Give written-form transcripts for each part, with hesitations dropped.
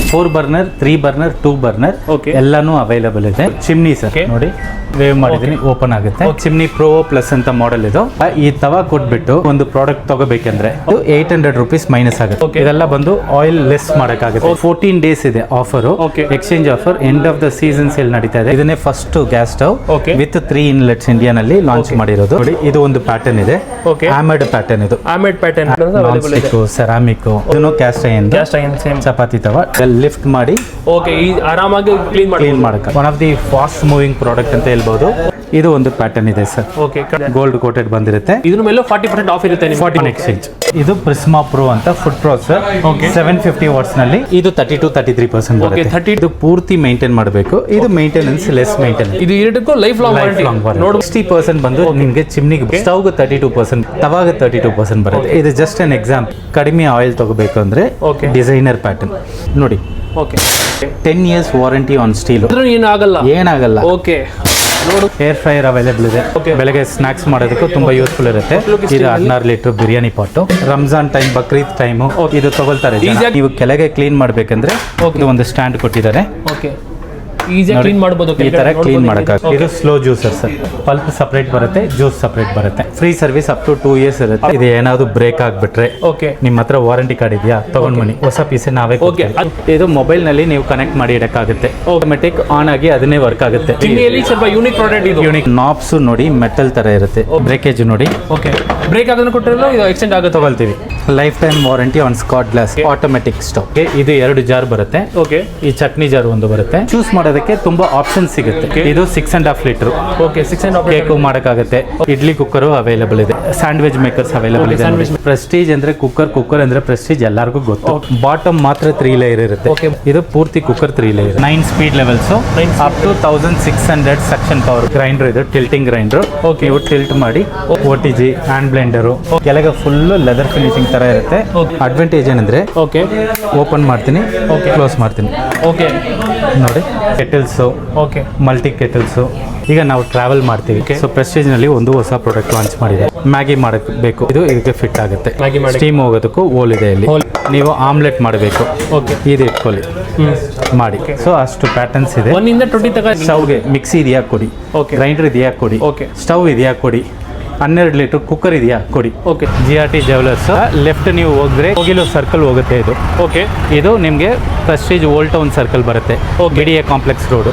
4 burner 3 burner 2 burner ಎಲ್ಲಾನು available ಇದೆ. Chimney sir ನೋಡಿ ವೇವ್ ಮಾಡಿದೀನಿ, ಓಪನ್ ಆಗುತ್ತೆ. ಚಿಮ್ನಿ ಪ್ರೋ ಪ್ಲಸ್ ಅಂತ ಮಾಡೆಲ್ ಇದು. ಈ ತವಾ ಕೊಟ್ಬಿಟ್ಟು ಒಂದು ಪ್ರಾಡಕ್ಟ್ ತಗೋಬೇಕಂದ್ರೆ 800 ರೂಪೀಸ್ ಮೈನಸ್ ಆಗುತ್ತೆ. ಇದೆಲ್ಲ ಬಂದು ಆಯಿಲ್ ಲೆಸ್ ಮಾಡಕ್ಕಾಗುತ್ತೆ. 14 ಡೇಸ್ ಇದೆ offer, exchange offer. End of the season sale ನಡೀತಾ ಇದೆ. ಇದನ್ನೇ first gas stove with 3 inlets India ನಲ್ಲಿ ಲಾಂಚ್ ಮಾಡಿರೋದು. ನೋಡಿ ಇದು ಒಂದು ಪ್ಯಾಟರ್ನ್ ಇದೆ, ಆಮೆಡ್ ಪ್ಯಾಟರ್ನ್. ಇದು ಆಮೆಡ್ ಪ್ಯಾಟರ್ನ್, ಸೆರಾಮಿಕ್, ಇದನ್ನು ಕ್ಯಾಸ್ಟ್ ಐರನ್ ಸೇಮ್ ಚಪಾತಿ ತವಾ. ಲಿಫ್ಟ್ ಮಾಡಿ ಆರಾಮಾಗಿ ಕ್ಲೀನ್ ಮಾಡಕ್ಕೆ one of the fast moving product ಅಂತ ಹೇಳ್ಬೋದು. ಇದು ಒಂದು ಪ್ಯಾಟರ್ನ್ ಇದೆ ಸರ್, ಗೋಲ್ಡ್ ಕೋಟೆಡ್ ಬಂದಿರುತ್ತೆ. ಇದ್ರ ಮೇಲೆ 40% ಆಫ್ ಇರುತ್ತೆ. 40 ಎಕ್ಸ್ಚೇಂಜ್. ಇದು ಪ್ರಿಸ್ಮಾ ಪ್ರೋ ಅಂತ ಫುಡ್ ಪ್ರಾಸೆಸರ್ 750 ವಾಟ್ಸ್ ನಲ್ಲಿ. ಇದು 32-33% ಬರುತ್ತೆ. ಇದು ಪೂರ್ತಿ ಮೇಂಟೈನ್ ಮಾಡಬೇಕು. ಇದು ಮೇಂಟೆನೆನ್ಸ್ ಲೆಸ್ ಮೇಂಟೆನೆನ್ಸ್. ಇದು ಎರಡಕ್ಕೂ ಲೈಫ್ ಲಾಂಗ್ ನೋಡಿ. 60% ಬಂದು ನಿಮಗೆ ಚಿಮ್ನಿಗೆ, ಸ್ಟವ್ಗೆ 32%, ತವಾಗ 32% ಬರುತ್ತೆ. ಇದು ಜಸ್ಟ್ ಅನ್ ಎಕ್ಸಾಂಪಲ್. ಕಡಿಮೆ ಆಯಿಲ್ ತಗೋಬೇಕು ಅಂದ್ರೆ ಡಿಸೈನರ್ ಪ್ಯಾಟರ್ನ್ ನೋಡಿ. 10 years ವಾರಂಟಿ ಆನ್ ಸ್ಟೀಲ್. ಏನಾಗಲ್ಲ. ಏರ್ ಫ್ರೈಯರ್ ಅವೈಲೇಬಲ್ ಇದೆ. ಬೆಳಗ್ಗೆ ಸ್ನಾಕ್ಸ್ ಮಾಡೋದಕ್ಕೂ ತುಂಬಾ ಯೂಸ್ಫುಲ್ ಇರುತ್ತೆ. ಇದು 16 litre biryani pot. Ramzan time, Bakrid time ಇದು ತಗೊಳ್ತಾರೆ. ನೀವು ಕೆಳಗೆ ಕ್ಲೀನ್ ಮಾಡ್ಬೇಕಂದ್ರೆ ಇದು ಒಂದು ಸ್ಟ್ಯಾಂಡ್ ಕೊಟ್ಟಿದ್ದಾರೆ. ಈಸಿಯಾಗಿ ಕ್ಲೀನ್ ಮಾಡಬಹುದು. ಈ ತರ ಕ್ಲೀನ್ ಮಾಡಕ್ಕಾಗುತ್ತೆ. ಇದು slow juicer sir. Pulp separate ಬರುತ್ತೆ, ಜ್ಯೂಸ್ ಸಪರೇಟ್ ಬರುತ್ತೆ. Free service up to 2 years ಇರುತ್ತೆ. ಇದು ಏನಾದ್ರು ಬ್ರೇಕ್ ಆಗ್ಬಿಟ್ರೆ ನಿಮ್ಮ ಹತ್ರ ವಾರಂಟಿ ಕಾರ್ಡ್ ಇದೆಯಾ, ತಗೊಂಡ್ ಬನ್ನಿ, ಹೊಸ ಪೀಸ್ ನಾವೇ. ಇದು ಮೊಬೈಲ್ ನಲ್ಲಿ ನೀವು ಕನೆಕ್ಟ್ ಮಾಡಿ ಇಡಕ್ಕಾಗುತ್ತೆ. ಆಟೋಮೆಟಿಕ್ ಆನ್ ಆಗಿ ಅದನ್ನೇ ವರ್ಕ್ ಆಗುತ್ತೆ. ಸ್ವಲ್ಪ ಯೂನಿಕ್ ಪ್ರಾಡಕ್ಟ್ ಇದು. ಯೂನಿಕ್ ನಾಬ್ಸ್ ನೋಡಿ, ಮೆಟಲ್ ತರ ಇರುತ್ತೆ. ಬ್ರೇಕೇಜ್ ನೋಡಿ. ಬ್ರೇಕ್ ಆಗೋದನ್ನ ಕೊಟ್ಟರೆ ಇದು ಎಕ್ಸ್ಟೆಂಡ್ ಆಗುತ್ತೆ. ತಗೊಳ್ತೀವಿ. Life time warranty on Scott glass automatic stove. ಇದು 2 ಜಾರ್ ಬರುತ್ತೆ. ಈ ಚಟ್ನಿ ಜಾರ್ ಒಂದು ಬರುತ್ತೆ. ಚೂಸ್ ಮಾಡೋದಕ್ಕೆ ತುಂಬಾ ಆಪ್ಷನ್ ಸಿಗುತ್ತೆ. ಇದು 6.5 ಲೀಟರ್. ಕೇಕು ಮಾಡಕ್ಕಾಗುತ್ತೆ. ಇಡ್ಲಿ ಕುಕ್ಕರ್ ಅವೈಲೇಬಲ್ ಇದೆ. ಸ್ಯಾಂಡ್ವಿಚ್ ಮೇಕರ್ಸ್ ಅವೈಲೇಬಲ್ ಇದೆ. ಪ್ರೆಸ್ಟೀಜ್ ಅಂದ್ರೆ ಕುಕ್ಕರ್ ಅಂದ್ರೆ ಪ್ರೆಸ್ಟೀಜ್ ಎಲ್ಲರಿಗೂ ಗೊತ್ತು. ಬಾಟಮ್ ಮಾತ್ರ 3 ಲೇಯರ್ ಇರುತ್ತೆ. ಇದು ಪೂರ್ತಿ cooker 3 layer. 9 speed levels up to 1600 suction power. Grinder ಇದು ಟಿಲ್ಟಿಂಗ್ ಗ್ರೈಂಡರ್. ನೀವು ಟಿಲ್ಟ್ ಮಾಡಿ OTG ಹ್ಯಾಂಡ್ ಬ್ಲೆಂಡರ್. ಕೆಳಗೆ ಫುಲ್ ಲೆದರ್ ಫಿನಿಶಿಂಗ್ ತರ ಇರುತ್ತೆ. ಅಡ್ವಾಂಟೇಜ್ ಏನಂದ್ರೆ ಓಪನ್ ಮಾಡ್ತೀನಿ, ಕ್ಲೋಸ್ ಮಾಡ್ತೀನಿ. ನೋಡಿ ಕೆಟಲ್ಸ್, ಮಲ್ಟಿ ಕೆಟಲ್ಸ್. ಈಗ ನಾವು ಟ್ರಾವೆಲ್ ಮಾಡ್ತೀವಿ. ಸೊ ಪ್ರೆಸ್ಟೀಜ್ ನಲ್ಲಿ ಒಂದು ಹೊಸ ಪ್ರಾಡಕ್ಟ್ ಲಾಂಚ್ ಮಾಡಿದೆ. ಮ್ಯಾಗಿ ಮಾಡಬೇಕು, ಇದು ಇದಕ್ಕೆ ಫಿಟ್ ಆಗುತ್ತೆ. ಸ್ಟೀಮ್ ಹೋಗೋದಕ್ಕೂ ಹೋಲ್ ಇದೆ. ಇಲ್ಲಿ ನೀವು ಆಮ್ಲೆಟ್ ಮಾಡಬೇಕು, ಇದು ಇಟ್ಕೊಳ್ಳಿ ಮಾಡಿ. ಸೊ ಅಷ್ಟು ಪ್ಯಾಟರ್ನ್ಸ್ ಇದೆ. ಸ್ಟವ್ಗೆ ಮಿಕ್ಸಿ ಇದೆಯಾ ಕೊಡಿ, ಗ್ರೈಂಡರ್ ಇದೆಯಾ ಕೊಡಿ, ಸ್ಟವ್ ಇದೆಯಾ ಕೊಡಿ, 12 ಲೀಟರ್ ಕುಕ್ಕರ್ ಇದೆಯಾ ಕೊಡಿ. GRT jewellers. ಲೆಫ್ಟ್ ನೀವು ಹೋದ್ರೆ ಹೋಗಿಲೋ ಸರ್ಕಲ್ ಹೋಗುತ್ತೆ. ಇದು ನಿಮಗೆ ಪ್ರೆಸ್ಟೀಜ್ ಓಲ್ಡ್ ಟೌನ್ ಸರ್ಕಲ್ ಬರುತ್ತೆ. BDA complex road.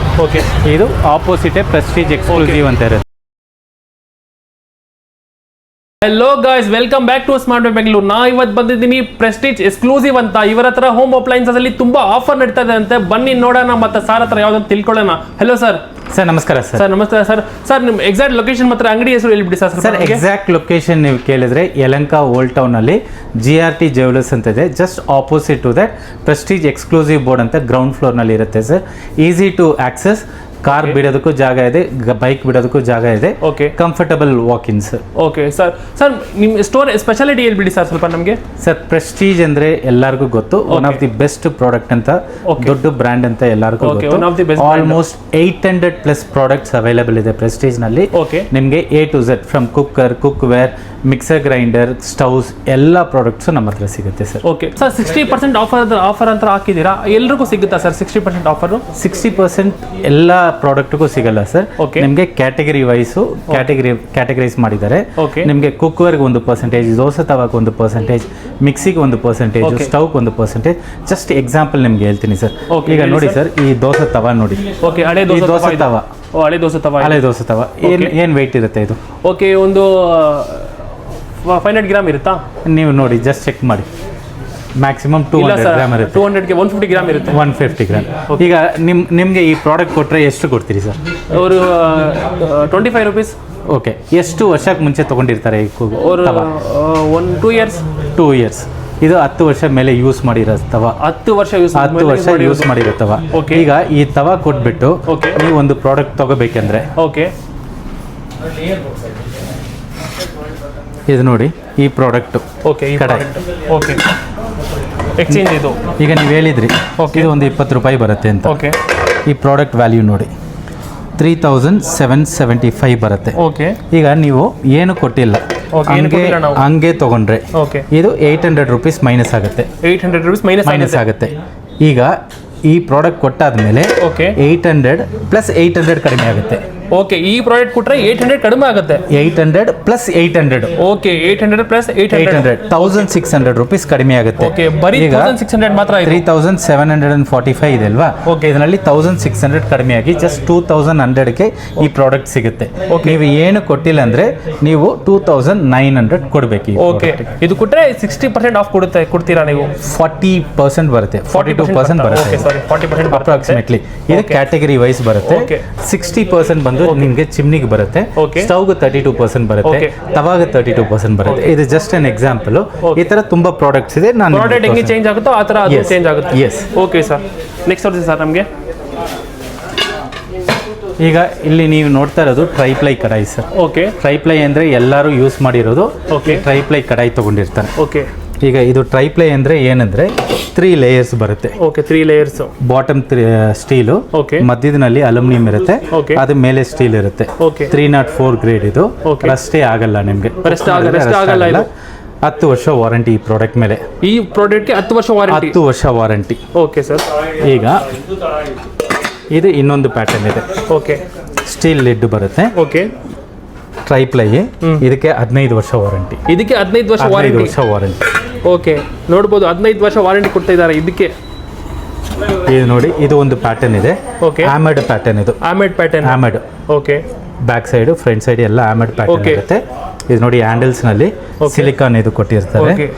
ಇದು ಆಪೋಸಿಟ್ ಪ್ರೆಸ್ಟೀಜ್ ಎಕ್ಸ್ಕ್ಲೂಸಿವ್ ಅಂತ ಇರುತ್ತೆ. Hello guys, welcome back to smart Bengaluru. ನಾ ಇವತ್ತು ಬಂದಿದ್ದೀನಿ ಪ್ರೆಸ್ಟೀಜ್ ಎಕ್ಸ್ಕ್ಲೂಸಿವ್ ಅಂತ. ಇವರ ಹತ್ರ ಹೋಮ್ ಅಪ್ಲೈನ್ಸಸ್ ಅಲ್ಲಿ ತುಂಬಾ ಆಫರ್ ನಡೀತಾ ಇದೆ ಅಂತೆ. ಬನ್ನಿ ನೋಡೋಣ, ಮತ್ತೆ ಸಾರ್ ಹತ್ರ ಯಾವ್ದಂತ ತಿಳ್ಕೊಳ್ಳೋಣ. Hello sir. ಸರ್ ನಮಸ್ಕಾರ. ಸರ್ ನಮಸ್ಕಾರ ಸರ್. ಸರ್ ನಿಮ್ಮ ಎಕ್ಸಾಕ್ಟ್ ಲೊಕೇಶನ್ ಮತ್ತೆ ಅಂಗಡಿ ಹೆಸರು ಹೇಳ್ಬಿಡಿ ಸರ್. ಸರ್ ಎಕ್ಸಾಕ್ಟ್ ಲೊಕೇಶನ್ ನೀವು ಕೇಳಿದ್ರೆ ಯಲಹಂಕ ಓಲ್ಡ್ ಟೌನ್ ಅಲ್ಲಿ GRT ಜ್ಯುವೆಲರ್ಸ್ ಅಂತ ಇದೆ. Just opposite to that Prestige exclusive board ಅಂತ ಗ್ರೌಂಡ್ ಫ್ಲೋರ್ ನಲ್ಲಿ ಇರುತ್ತೆ sir. Easy to access. Car ಬಿಡೋದಕ್ಕೂ ಜಾಗ ಇದೆ, ಬೈಕ್ ಬಿಡೋದಕ್ಕೂ ಜಾಗ ಇದೆ. Comfortable walk ins. Sir sir ನಿಮ್ಮ ಸ್ಟೋರ್ ಸ್ಪೆಷಾಲಿಟಿ ಹೇಳ್ಬಿಡಿ ಸರ್ ಸ್ವಲ್ಪ ನಮಗೆ. ಸರ್ ಪ್ರೆಸ್ಟೀಜ್ ಅಂದ್ರೆ ಎಲ್ಲರಿಗೂ ಗೊತ್ತು, one of the best product ಅಂತ, ದೊಡ್ಡ ಬ್ರ್ಯಾಂಡ್ ಅಂತ ಎಲ್ಲರಿಗೂ ಗೊತ್ತು. ಆಲ್ಮೋಸ್ಟ್ 800+ ಪ್ರಾಡಕ್ಟ್ಸ್ ಅವೈಲೇಬಲ್ ಇದೆ ಪ್ರೆಸ್ಟೀಜ್ ನಲ್ಲಿ. ನಿಮಗೆ A to Z from cooker, cookware, mixer grinder, stoves ಎಲ್ಲ ಪ್ರಾಡಕ್ಟ್ಸ್ ನಮ್ಮ ಹತ್ರ ಸಿಗುತ್ತೆ ಸರ್. ಸರ್ 60% ಆಫರ್ ಅಂತ ಹಾಕಿದ್ದೀರಾ, ಎಲ್ರಿಗೂ ಸಿಗುತ್ತಾ ಸರ್ 60% ಆಫರ್? 60% ಎಲ್ಲ ಪ್ರಾಡಕ್ಟ್ಗೂ ಸಿಗಲ್ಲ ಸರ್. ನಿಮಗೆ ಕ್ಯಾಟಗರಿ ವೈಸು ಕ್ಯಾಟಗರೈಸ್ ಮಾಡಿದ್ದಾರೆ. ನಿಮಗೆ ಕುಕ್ವೇರ್ಗೆ 1%, ದೋಸೆ ತವಾಗೆ 1%, ಮಿಕ್ಸಿಗೆ 1%, ಸ್ಟವ್ 1%. ಜಸ್ಟ್ ಎಕ್ಸಾಂಪಲ್ ನಿಮ್ಗೆ ಹೇಳ್ತೀನಿ ಸರ್. ಈಗ ನೋಡಿ ಸರ್, ಈ ದೋಸೆ ತವಾ ನೋಡಿ. ಹಳೆ ದೋಸೆ ತವಾ ಏನ್ ವೆಯ್ಟ್ ಇರುತ್ತೆ ಇದು? ಒಂದು 500 ಗ್ರಾಮ್ ಇರುತ್ತಾ? ನೀವು ನೋಡಿ, ಜಸ್ಟ್ ಚೆಕ್ ಮಾಡಿ. ಮ್ಯಾಕ್ಸಿಮಮ್ 200 ಗ್ರಾಮ್ ಇರುತ್ತೆ. 200ಗೆ 150 ಗ್ರಾಮ್ ಇರುತ್ತೆ. 150 ಗ್ರಾಮ್. ಈಗ ನಿಮಗೆ ಈ ಪ್ರಾಡಕ್ಟ್ ಕೊಟ್ಟರೆ ಎಷ್ಟು ಕೊಡ್ತೀರಿ ಸರ್? ಅವರು 25 ರೂಪೀಸ್. ಎಷ್ಟು ವರ್ಷಕ್ಕೆ ಮುಂಚೆ ತಗೊಂಡಿರ್ತಾರೆ? 2 ಇಯರ್ಸ್. 2 ಇಯರ್ಸ್. ಇದು 10 ವರ್ಷ ಮೇಲೆ ಯೂಸ್ ಮಾಡಿರೋ ತವಾ. 10 ವರ್ಷ ಯೂಸ್ ಮಾಡಿರೋ ತವಾ. ಈಗ ಈ ತವಾ ಕೊಟ್ಬಿಟ್ಟು ನೀವು ಒಂದು ಪ್ರಾಡಕ್ಟ್ ತಗೋಬೇಕಂದ್ರೆ ಇದು ನೋಡಿ, ಈ ಪ್ರಾಡಕ್ಟ್ ಎಕ್ಸ್ಚೇಂಜ್ ಇದು. ಈಗ ನೀವು ಹೇಳಿದ್ರಿ ಇದು ಒಂದು 20 ರೂಪಾಯಿ ಬರುತ್ತೆ ಅಂತ. ಈ ಪ್ರಾಡಕ್ಟ್ ವ್ಯಾಲ್ಯೂ ನೋಡಿ 3775 ಬರುತ್ತೆ. ಈಗ ನೀವು ಏನು ಕೊಟ್ಟಿಲ್ಲ, ಹಂಗೆ ತಗೊಂಡ್ರೆ ಇದು 800 ರೂಪೀಸ್ ಮೈನಸ್ ಆಗುತ್ತೆ. 800 ರೂಪೀಸ್ ಮೈನಸ್ ಆಗುತ್ತೆ. ಈಗ ಈ ಪ್ರಾಡಕ್ಟ್ ಕೊಟ್ಟಾದ್ಮೇಲೆ ಓಕೆ 800 ಪ್ಲಸ್ 800 ಕಡಿಮೆ ಆಗುತ್ತೆ. ಓಕೆ, ಈ ಪ್ರಾಡಕ್ಟ್ ಕೊಟ್ರೆ 800 ಕಡಿಮೆ ಆಗುತ್ತೆ. 800 ಪ್ಲಸ್ 800. ಓಕೆ, 800 ಪ್ಲಸ್ 800 1600 ರುಪೀಸ್ ಕಡಿಮೆ ಆಗುತ್ತೆ. ಓಕೆ, ಬರೀ 1600 ಮಾತ್ರ ಇದೆ. 3745 ಇದೆ ಅಲ್ವಾ? ಓಕೆ, ಇದರಲ್ಲಿ 1600 ಕಡಿಮೆ ಆಗಿ ಜಸ್ಟ್ 2100ಗೆ ಈ ಪ್ರಾಡಕ್ಟ್ ಸಿಗುತ್ತೆ. ನೀವು ಏನು ಕೊಟ್ಟಿಲ್ಲ ಅಂದ್ರೆ ನೀವು 2900 ಕೊಡಬೇಕು. ಓಕೆ, ಇದು ಕೊಟ್ರೆ 60% ಆಫ್ ಕೊಡ್ತೀರಾ ನೀವು? 40% ಬರುತ್ತೆ, 42% ಬರುತ್ತೆ. ಓಕೆ, ಸಾರಿ, 40% ಅಪ್ರಾಕ್ಸಿಮೇಟ್ಲಿ. ಇದು ಕ್ಯಾಟಗರಿ ವೈಸ್ ಬರುತ್ತೆ. 60% ಬಂದು ನಿಮಗೆ ಚಿಮ್ನಿಗೆ ಬರುತ್ತೆ, ಸ್ಟವ್ಗೆ 32% ಬರುತ್ತೆ, ತವಾಗ 32% ಬರುತ್ತೆ. ಇದು ಜಸ್ಟ್ ಅನ್ ಎಕ್ಸಾಂಪಲ್. ಈ ತರ ತುಂಬಾ ಪ್ರಾಡಕ್ಟ್ಸ್ ಇದೆ. ನಾನು ಪ್ರಾಡಕ್ಟ್ ಹೆಂಗೆ ಚೇಂಜ್ ಆಗುತ್ತೋ ಆ ತರ ಅದು ಚೇಂಜ್ ಆಗುತ್ತೆ. ಎಸ್. ಓಕೆ ಸರ್, ನೆಕ್ಸ್ಟ್ ತೋರಿಸಿ ಸರ್ ನಮಗೆ. ಈಗ ಇಲ್ಲಿ ನೀವು ನೋಡ್ತಾ ಇರೋದು ಟ್ರೈಪ್ಲೈ ಕಡಾಯಿ ಸರ್. ಓಕೆ, ಟ್ರೈಪ್ಲೈ ಅಂದ್ರೆ ಎಲ್ಲರೂ ಯೂಸ್ ಮಾಡಿರೋದು. ಟ್ರೈಪ್ಲೈ ಕಡಾಯಿ ತಗೊಂಡಿರ್ತಾರೆ. ಓಕೆ, ಈಗ ಇದು ಟ್ರೈಪ್ಲೈ ಅಂದ್ರೆ ಏನಂದ್ರೆ 3 ಲೇಯರ್ಸ್ ಬರುತ್ತೆ. Okay, 3 layers. ಬಾಟಮ್ ಸ್ಟೀಲು, ಮಧ್ಯದಲ್ಲಿ ಅಲ್ಯೂಮಿನಿಯಂ ಇರುತ್ತೆ, ಅದು ಮೇಲೆ ಸ್ಟೀಲ್ ಇರುತ್ತೆ. 304 ಗ್ರೇಡ್. ಇದು ರಸ್ಟೇ ಆಗಲ್ಲ ನಿಮ್ಗೆ, 10 ವರ್ಷ ವಾರಂಟಿ ಈ ಪ್ರಾಡಕ್ಟ್ ಮೇಲೆ. ಈ ಪ್ರಾಡಕ್ಟ್ಗೆ 10 ವರ್ಷ ವಾರಂಟಿ. 10 ವರ್ಷ ವಾರಂಟಿ. Okay sir. ಈಗ ಇದು ಇನ್ನೊಂದು ಪ್ಯಾಟರ್ನ್ ಇದೆ. ಓಕೆ, ಸ್ಟೀಲ್ ಲಿಡ್ ಬರುತ್ತೆ. Okay, triply. ಇದಕ್ಕೆ 15 ವರ್ಷ ವಾರಂಟಿ. ಇದಕ್ಕೆ 15 ವರ್ಷ ವಾರಂಟಿ. ಓಕೆ, ನೋಡ್ಬೋದು 15 ವರ್ಷ ವಾರಂಟಿ ಕೊಡ್ತಾ ಇದ್ದಾರೆ ಇದಕ್ಕೆ. ಇದು ನೋಡಿ, ಇದು ಒಂದು ಪ್ಯಾಟರ್ನ್ ಇದೆ. Okay, hammered pattern. ಇದು hammered. Okay, back side front side ಎಲ್ಲ ಆಮೆಡ್ ಪ್ಯಾಟರ್ನ್ ಇರುತ್ತೆ. ಇದು ನೋಡಿ, ಹ್ಯಾಂಡಲ್ಸ್ ನಲ್ಲಿ ಸಿಲಿಕಾನ್ ಇದು ಕೊಟ್ಟಿರ್ತಾರೆ.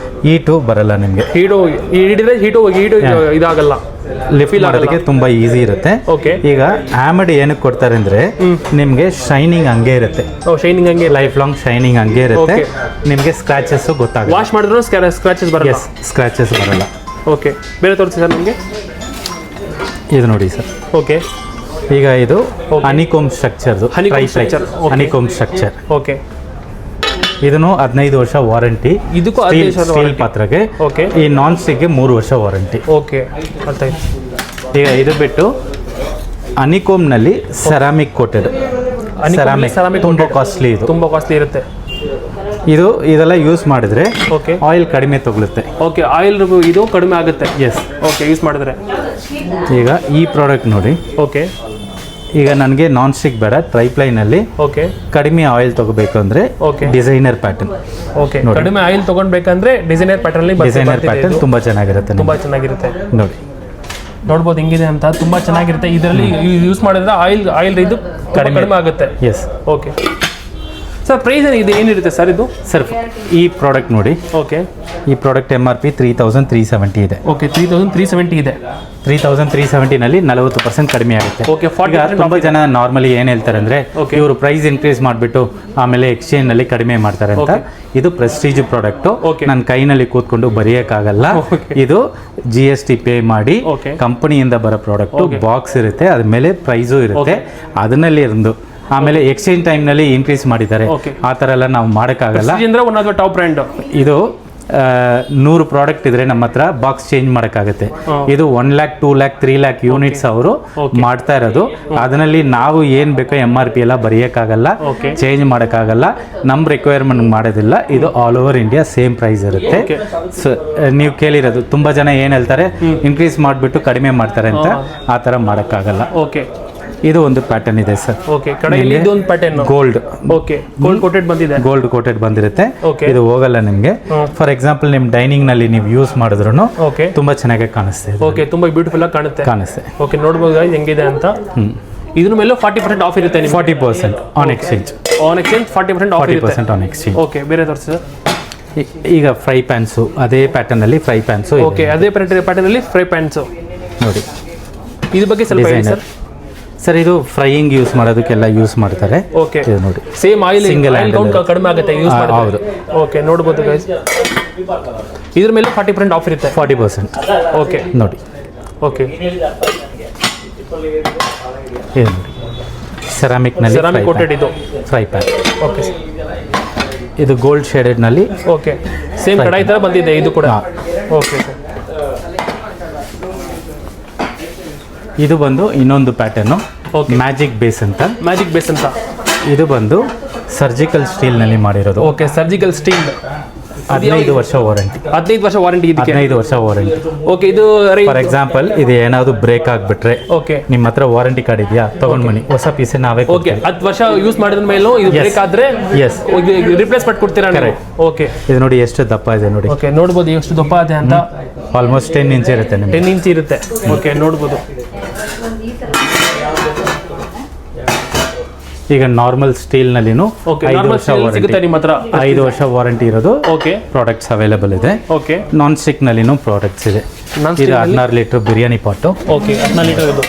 ಹೀಟು ಬರಲ್ಲ ನಿಮಗೆ. ಹೀಟು ಇದಾಗಲ್ಲ, ಲಿಫ್ಟ್ ಮಾಡೋದಕ್ಕೆ ತುಂಬಾ ಈಸಿ ಇರುತ್ತೆ. ಈಗ ಆಮೆಡ್ ಏನಕ್ಕೆ ಕೊಡ್ತಾರೆ ಅಂದ್ರೆ ನಿಮ್ಗೆ ಶೈನಿಂಗ್ ಹಂಗೆ ಇರುತ್ತೆ. ಶೈನಿಂಗ್ ಹಂಗೆ ಲೈಫ್ ಲಾಂಗ್ ಶೈನಿಂಗ್ ಹಂಗೆ ಇರುತ್ತೆ. ನಿಮ್ಗೆ ಸ್ಕ್ರಾಚಸ್ ಗೊತ್ತಾಗುತ್ತೆ. ವಾಶ್ ಮಾಡಿದ್ರು ಸ್ಕ್ರಾಚಸ್ ಬರಲ್ಲ. ಸ್ಕ್ರಾಚಸ್ ಬರಲ್ಲ. ಓಕೆ, ಬೇರೆ ತೋರಿಸಿ ಸರ್ ನಮಗೆ. ಇದು ನೋಡಿ ಸರ್. ಓಕೆ, ಈಗ ಇದು ಹನಿಕೋಮ್ ಸ್ಟ್ರಕ್ಚರ್. ಹನಿಕೋಮ್ ಸ್ಟ್ರಕ್ಚರ್. ಓಕೆ, ಇದನ್ನು 15 ವರ್ಷ ವಾರಂಟಿ. ಇದಕ್ಕೂ ಸ್ಟೀಲ್ ಪಾತ್ರೆಗೆ. ಈ ನಾನ್ ಸ್ಟಿಕ್ಗೆ 3 ವರ್ಷ ವಾರಂಟಿ. ಓಕೆ, ಅರ್ಥ ಆಯ್ತು. ಈಗ ಇದು ಬಿಟ್ಟು ಹನಿಕೋಮ್ ನಲ್ಲಿ ಸೆರಾಮಿಕ್ ಕೋಟೆಡ್. ಸೆರಾಮಿಕ್ ತುಂಬಾ ಕಾಸ್ಟ್ಲಿ. ಇದು ತುಂಬಾ ಕಾಸ್ಟ್ಲಿ ಇರುತ್ತೆ. ಇದೆಲ್ಲ ಯೂಸ್ ಮಾಡಿದ್ರೆ ಆಯಿಲ್ ಕಡಿಮೆ ತಗೊಳುತ್ತೆ. ಓಕೆ, ಆಯಿಲ್ ಇದು ಕಡಿಮೆ ಆಗುತ್ತೆ. ಎಸ್. ಓಕೆ, ಯೂಸ್ ಮಾಡಿದ್ರೆ. ಈಗ ಈ ಪ್ರಾಡಕ್ಟ್ ನೋಡಿ. ಓಕೆ, ಈಗ ನನಗೆ ನಾನ್ ಸ್ಟಿಕ್ ಬೇಡ, ಟ್ರೈಪ್ಲೈನಲ್ಲಿ ಕಡಿಮೆ ಆಯಿಲ್ ತಗೋಬೇಕು ಅಂದ್ರೆ ಡಿಸೈನರ್ ಪ್ಯಾಟರ್ನ್. ಓಕೆ, ಕಡಿಮೆ ಆಯಿಲ್ ತಗೊಂಡ್ಬೇಕಂದ್ರೆ ಡಿಸೈನರ್ ಪ್ಯಾಟರ್ನ್ ತುಂಬಾ ಚೆನ್ನಾಗಿರುತ್ತೆ. ನೋಡಿ, ನೋಡ್ಬೋದು ಹಿಂಗಿದೆ ಅಂತ. ತುಂಬಾ ಚೆನ್ನಾಗಿರುತ್ತೆ. ಇದರಲ್ಲಿ ಯೂಸ್ ಮಾಡಿದ್ರೆ ಆಯಿಲ್ ಇದು ಕಡಿಮೆ ಆಗುತ್ತೆ. ಎಸ್. ಓಕೆ ಸರ್, ಪ್ರೈಸ್ ಇದು ಏನಿರುತ್ತೆ ಸರ್ ಇದು? ಸರ್, ಈ ಪ್ರಾಡಕ್ಟ್ ನೋಡಿ. ಓಕೆ, ಈ ಪ್ರಾಡಕ್ಟ್ MRP 3370 ಇದೆ. ಓಕೆ, 3370 ಇದೆ. 3370 ನಲ್ಲಿ 40% ಕಡಿಮೆ ಆಗುತ್ತೆ. ಓಕೆ, ತುಂಬಾ ಜನ ನಾರ್ಮಲಿ ಏನ್ ಹೇಳ್ತಾರೆ ಅಂದ್ರೆ ಇವರು ಪ್ರೈಸ್ ಇನ್ಕ್ರೀಸ್ ಮಾಡಿಬಿಟ್ಟು ಆಮೇಲೆ ಎಕ್ಸ್ಚೇಂಜ್ ನಲ್ಲಿ ಕಡಿಮೆ ಮಾಡ್ತಾರೆ ಅಂತ. ಇದು ಪ್ರೆಸ್ಟೀಜ್ ಪ್ರಾಡಕ್ಟ್. ನನ್ನ ಕೈನಲ್ಲಿ ಕೂತ್ಕೊಂಡು ಬರೆಯಕ್ಕಾಗಲ್ಲ. ಇದು GST ಪೇ ಮಾಡಿ ಕಂಪನಿಯಿಂದ ಬರೋ ಪ್ರಾಡಕ್ಟ್. ಬಾಕ್ಸ್ ಇರುತ್ತೆ, ಅದ್ಮೇಲೆ ಪ್ರೈಸು ಇರುತ್ತೆ. ಅದನ್ನಲ್ಲಿ ಇருந்து ಆಮೇಲೆ ಎಕ್ಸ್ಚೇಂಜ್ ಟೈಮ್ ನಲ್ಲಿ ಇನ್ಕ್ರೀಸ್ ಮಾಡಿದ್ದಾರೆ. ಆ ತರ ಎಲ್ಲ ನಾವು ಮಾಡೋಕ್ಕಾಗಲ್ಲ. Top brand. ಇದು 100 ಪ್ರಾಡಕ್ಟ್ ಇದ್ರೆ ನಮ್ಮ ಹತ್ರ ಬಾಕ್ಸ್ ಚೇಂಜ್ ಮಾಡೋಕ್ಕಾಗುತ್ತೆ. ಇದು 1 lakh 2 lakh 3 lakh ಯೂನಿಟ್ಸ್ ಅವರು ಮಾಡ್ತಾ ಇರೋದು. ಅದರಲ್ಲಿ ನಾವು ಏನ್ ಬೇಕೋ MRP ಎಲ್ಲ ಬರೆಯೋಕ್ಕಾಗಲ್ಲ, ಚೇಂಜ್ ಮಾಡೋಕ್ಕಾಗಲ್ಲ. ನಮ್ಮ ರಿಕ್ವೈರ್ಮೆಂಟ್ ಮಾಡೋದಿಲ್ಲ. ಇದು all over India same price ಇರುತ್ತೆ. ಸೊ ನೀವು ಕೇಳಿರೋದು ತುಂಬಾ ಜನ ಏನ್ ಹೇಳ್ತಾರೆ ಇನ್ಕ್ರೀಸ್ ಮಾಡಿಬಿಟ್ಟು ಕಡಿಮೆ ಮಾಡ್ತಾರೆ ಅಂತ. ಆ ಥರ ಮಾಡೋಕ್ಕಾಗಲ್ಲ. ಓಕೆ, ಇದು ಒಂದು ಪ್ಯಾಟರ್ನ್ ಇದೆ ಸರ್. ಓಕೆ, ಕಡೆಯಲ್ಲಿ ಇದು ಒಂದು pattern gold. Okay, gold coated ಬಂದಿದೆ. ಗೋಲ್ಡ್ ಕೋಟೆಡ್ ಬಂದಿರುತ್ತೆ. ಇದು ಹೋಗಲ್ಲ ನಿಮಗೆ. ಫಾರ್ ಎಕ್ಸಾಂಪಲ್ ನಿಮ್ ಡೈನಿಂಗ್ ನಲ್ಲಿ ನೀವು ಯೂಸ್ ಮಾಡಿದ್ರು ತುಂಬಾ ಚೆನ್ನಾಗಿ ಕಾಣಿಸ್ತೆ. ಓಕೆ, ತುಂಬಾ ಬ್ಯೂಟಿಫುಲ್ ಆಗಿ ಕಾಣುತ್ತೆ. ಓಕೆ, ನೋಡಬಹುದು ಹೆಂಗಿದೆ ಅಂತ. ಇದ್ರ ಮೇಲೆ 40% ಆಫ್ ಇರುತ್ತೆ ನಿಮಗೆ. 40% ಆನ್ ಎಕ್ಸ್ಚೇಂಜ್. 40% ಆಫ್ ಇರುತ್ತೆ. 40% ಆನ್ ಎಕ್ಸ್ಚೇಂಜ್. ಓಕೆ, ಬೇರೆ ತೋರಿಸಿ ಸರ್. ಈಗ ಫ್ರೈ ಪ್ಯಾನ್ಸು ಅದೇ ಪ್ಯಾಟರ್ನ್ ಅಲ್ಲಿ ಫ್ರೈ ಪ್ಯಾನ್ಸು. ಓಕೆ, ಅದೇ ಪ್ಯಾಟರ್ನ್ ಅಲ್ಲಿ ಫ್ರೈ ಪ್ಯಾನ್ಸು ನೋಡಿ. ಇದ್ರ ಬಗ್ಗೆ ಸ್ವಲ್ಪ ಹೇಳಿ ಸರ್. ಸರ್, ಇದು ಫ್ರೈಯಿಂಗ್ ಯೂಸ್ ಮಾಡೋದಕ್ಕೆಲ್ಲ ಯೂಸ್ ಮಾಡ್ತಾರೆ. ಓಕೆ, ಇದು ನೋಡಿ, ಸೇಮ್ ಆಯಿಲ್ ಕೌಂಟ್ ಕಡಿಮೆ ಆಗುತ್ತೆ ಯೂಸ್ ಮಾಡಿದ್ರೆ. ಹೌದು. ಓಕೆ, ನೋಡಬಹುದು ಗೈಸ್. ಇದ್ರ ಮೇಲೆ 40% ಆಫ್ ಇರುತ್ತೆ. 40%. ಓಕೆ, ನೋಡಿ. ಓಕೆ, ಇದು ನೋಡಿ, ಸೆರಾಮಿಕ್ ನಲ್ಲಿ ಕೋಟೆಡ್ ಇದು ಫ್ರೈ ಪ್ಯಾನ್. ಓಕೆ, ಇದು ಗೋಲ್ಡ್ ಶೇಡೆಡ್ ನಲ್ಲಿ. ಓಕೆ, ಸೇಮ್ ಕಡಾಯಿ ತರ ಬಂದಿದೆ ಇದು ಕೂಡ. ಓಕೆ ಸರ್, ಇದು ಬಂದು ಇನ್ನೊಂದು ಪ್ಯಾಟರ್ನ್ ಮ್ಯಾಜಿಕ್ ಬೇಸ್ ಅಂತ. ಇದು ಬಂದು ಸರ್ಜಿಕಲ್ ಸ್ಟೀಲ್ ನಲ್ಲಿ ಮಾಡಿರೋದು. Okay, surgical steel. 15 ವರ್ಷ ವಾರಂಟಿ. 15 ವರ್ಷ ವಾರಂಟಿ ಇದಕ್ಕೆ. 15 ವರ್ಷ ವಾರಂಟಿ. ಓಕೆ, ಇದು ಫಾರ್ ಎಕ್ಸಾಂಪಲ್ ಇದು ಏನಾದ್ರು ಬ್ರೇಕ್ ಆಗ್ಬಿಟ್ರೆ ಓಕೆ ನಿಮ್ಮ ಹತ್ರ ವಾರಂಟಿ ಕಾರ್ಡ್ ಇದೆಯಾ ತಗೊಂಡ್ ಬನ್ನಿ, ಹೊಸ ಪೀಸ್ ನಾವೇ ಓಕೆ 10 ವರ್ಷ ಯೂಸ್ ಮಾಡಿದ ಮೇಲೂ ಇದು ಬ್ರೇಕ್ ಆದ್ರೆ ಎಸ್ ರಿಪ್ಲೇಸ್ಮೆಂಟ್ ಕೊಡ್ತೀರಾ? ಓಕೆ, ಇದು ನೋಡಿ ಎಷ್ಟು ದಪ್ಪ ಇದೆ ನೋಡಿ. ಓಕೆ, ನೋಡ್ಬೋದು ಎಷ್ಟು ದಪ್ಪ ಇದೆ ಅಂತ. ಆಲ್ಮೋಸ್ಟ್ 10 ಇಂಚ್ ಇರುತ್ತೆ ನಿಮಗೆ. 10 ಇಂಚ್ ಇರುತ್ತೆ. ಓಕೆ, ನೋಡ್ಬೋದು. ಈಗ ನಾರ್ಮಲ್ ಸ್ಟೀಲ್ ನಲ್ಲಿನೂ ಓಕೆ, 5 ನಾರ್ಮಲ್ ವರ್ಷ ಸ್ಟೀಲ್ ವಾರಂಟಿ ಸಿಗುತ್ತೆ ನಿಮ್ಮ ಹತ್ರ. 5 ವರ್ಷ ವಾರಂಟಿ ಇರೋದು ಓಕೆ ಪ್ರಾಡಕ್ಟ್ಸ್ ಅವೈಲೇಬಲ್ ಇದೆ. ಓಕೆ, ನಾನ್ ಸ್ಟಿಕ್ ನಲ್ಲಿನೂ ಪ್ರಾಡಕ್ಟ್ಸ್ ಇದೆ. ಇದು 16 ಲೀಟರ್ ಬಿರಿಯಾನಿ ಪಾಟು. ಓಕೆ, 14 ಲೀಟರ್ ಇದು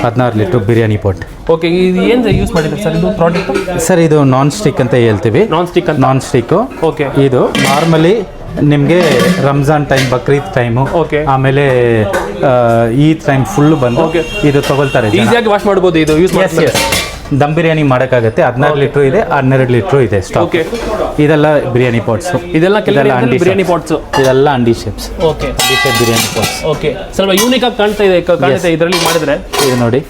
16 ಲೀಟರ್ ಬಿರಿಯಾನಿ ಪಾಟ್. ಓಕೆ, ಇದು ಏನು ಯೂಸ್ ಮಾಡಿದ್ರೆ ಸರ್ ಇದು ಪ್ರಾಡಕ್ಟ್? ಸರ್ ಇದು ನಾನ್ ಸ್ಟಿಕ್ ಅಂತ ಹೇಳ್ತೀವಿ. ನಾನ್ ಸ್ಟಿಕ್ ಅಂತ. ನಾನ್ ಸ್ಟಿಕ್. ಓಕೆ, ಇದು ನಾರ್ಮಲಿ ನಿಮಗೆ Ramzan time, Bakrid time, okay, ಆಮೇಲೆ ಈ ಟೈಮ್ ಫುಲ್ ಬಂದು ಇದು ತಗೊಳ್ತಾರೆ. ಈಸಿಯಾಗಿ ವಾಶ್ ಮಾಡ್ಬೋದು ಇದು ಯೂಸ್ ಮಾಡಿ. ದಮ್ ಬಿರಿಯಾನಿ ಮಾಡೋಕ್ಕಾಗತ್ತೆ. 16 ಲೀಟ್ರು ಇದೆ, 12 ಲೀಟ್ರು ಇದೆ ಸ್ಟಾಕ್. ಓಕೆ, ಇದೆಲ್ಲ ಬಿರಿಯಾನಿ ಪಾಟ್ಸ್. ಇದೆಲ್ಲ ಬಿರಿಯಾನಿ ಪಾಟ್ಸ್. ಇದೆಲ್ಲ handi shapes. Okay, handi shape biryani pots. Okay, ಸ್ವಲ್ಪ ಯೂನಿಕ್ ಆಗಿ ಕಾಣ್ತಾ ಇದರಲ್ಲಿ ಮಾಡಿದ್ರೆ. ಇದು ನೋಡಿ,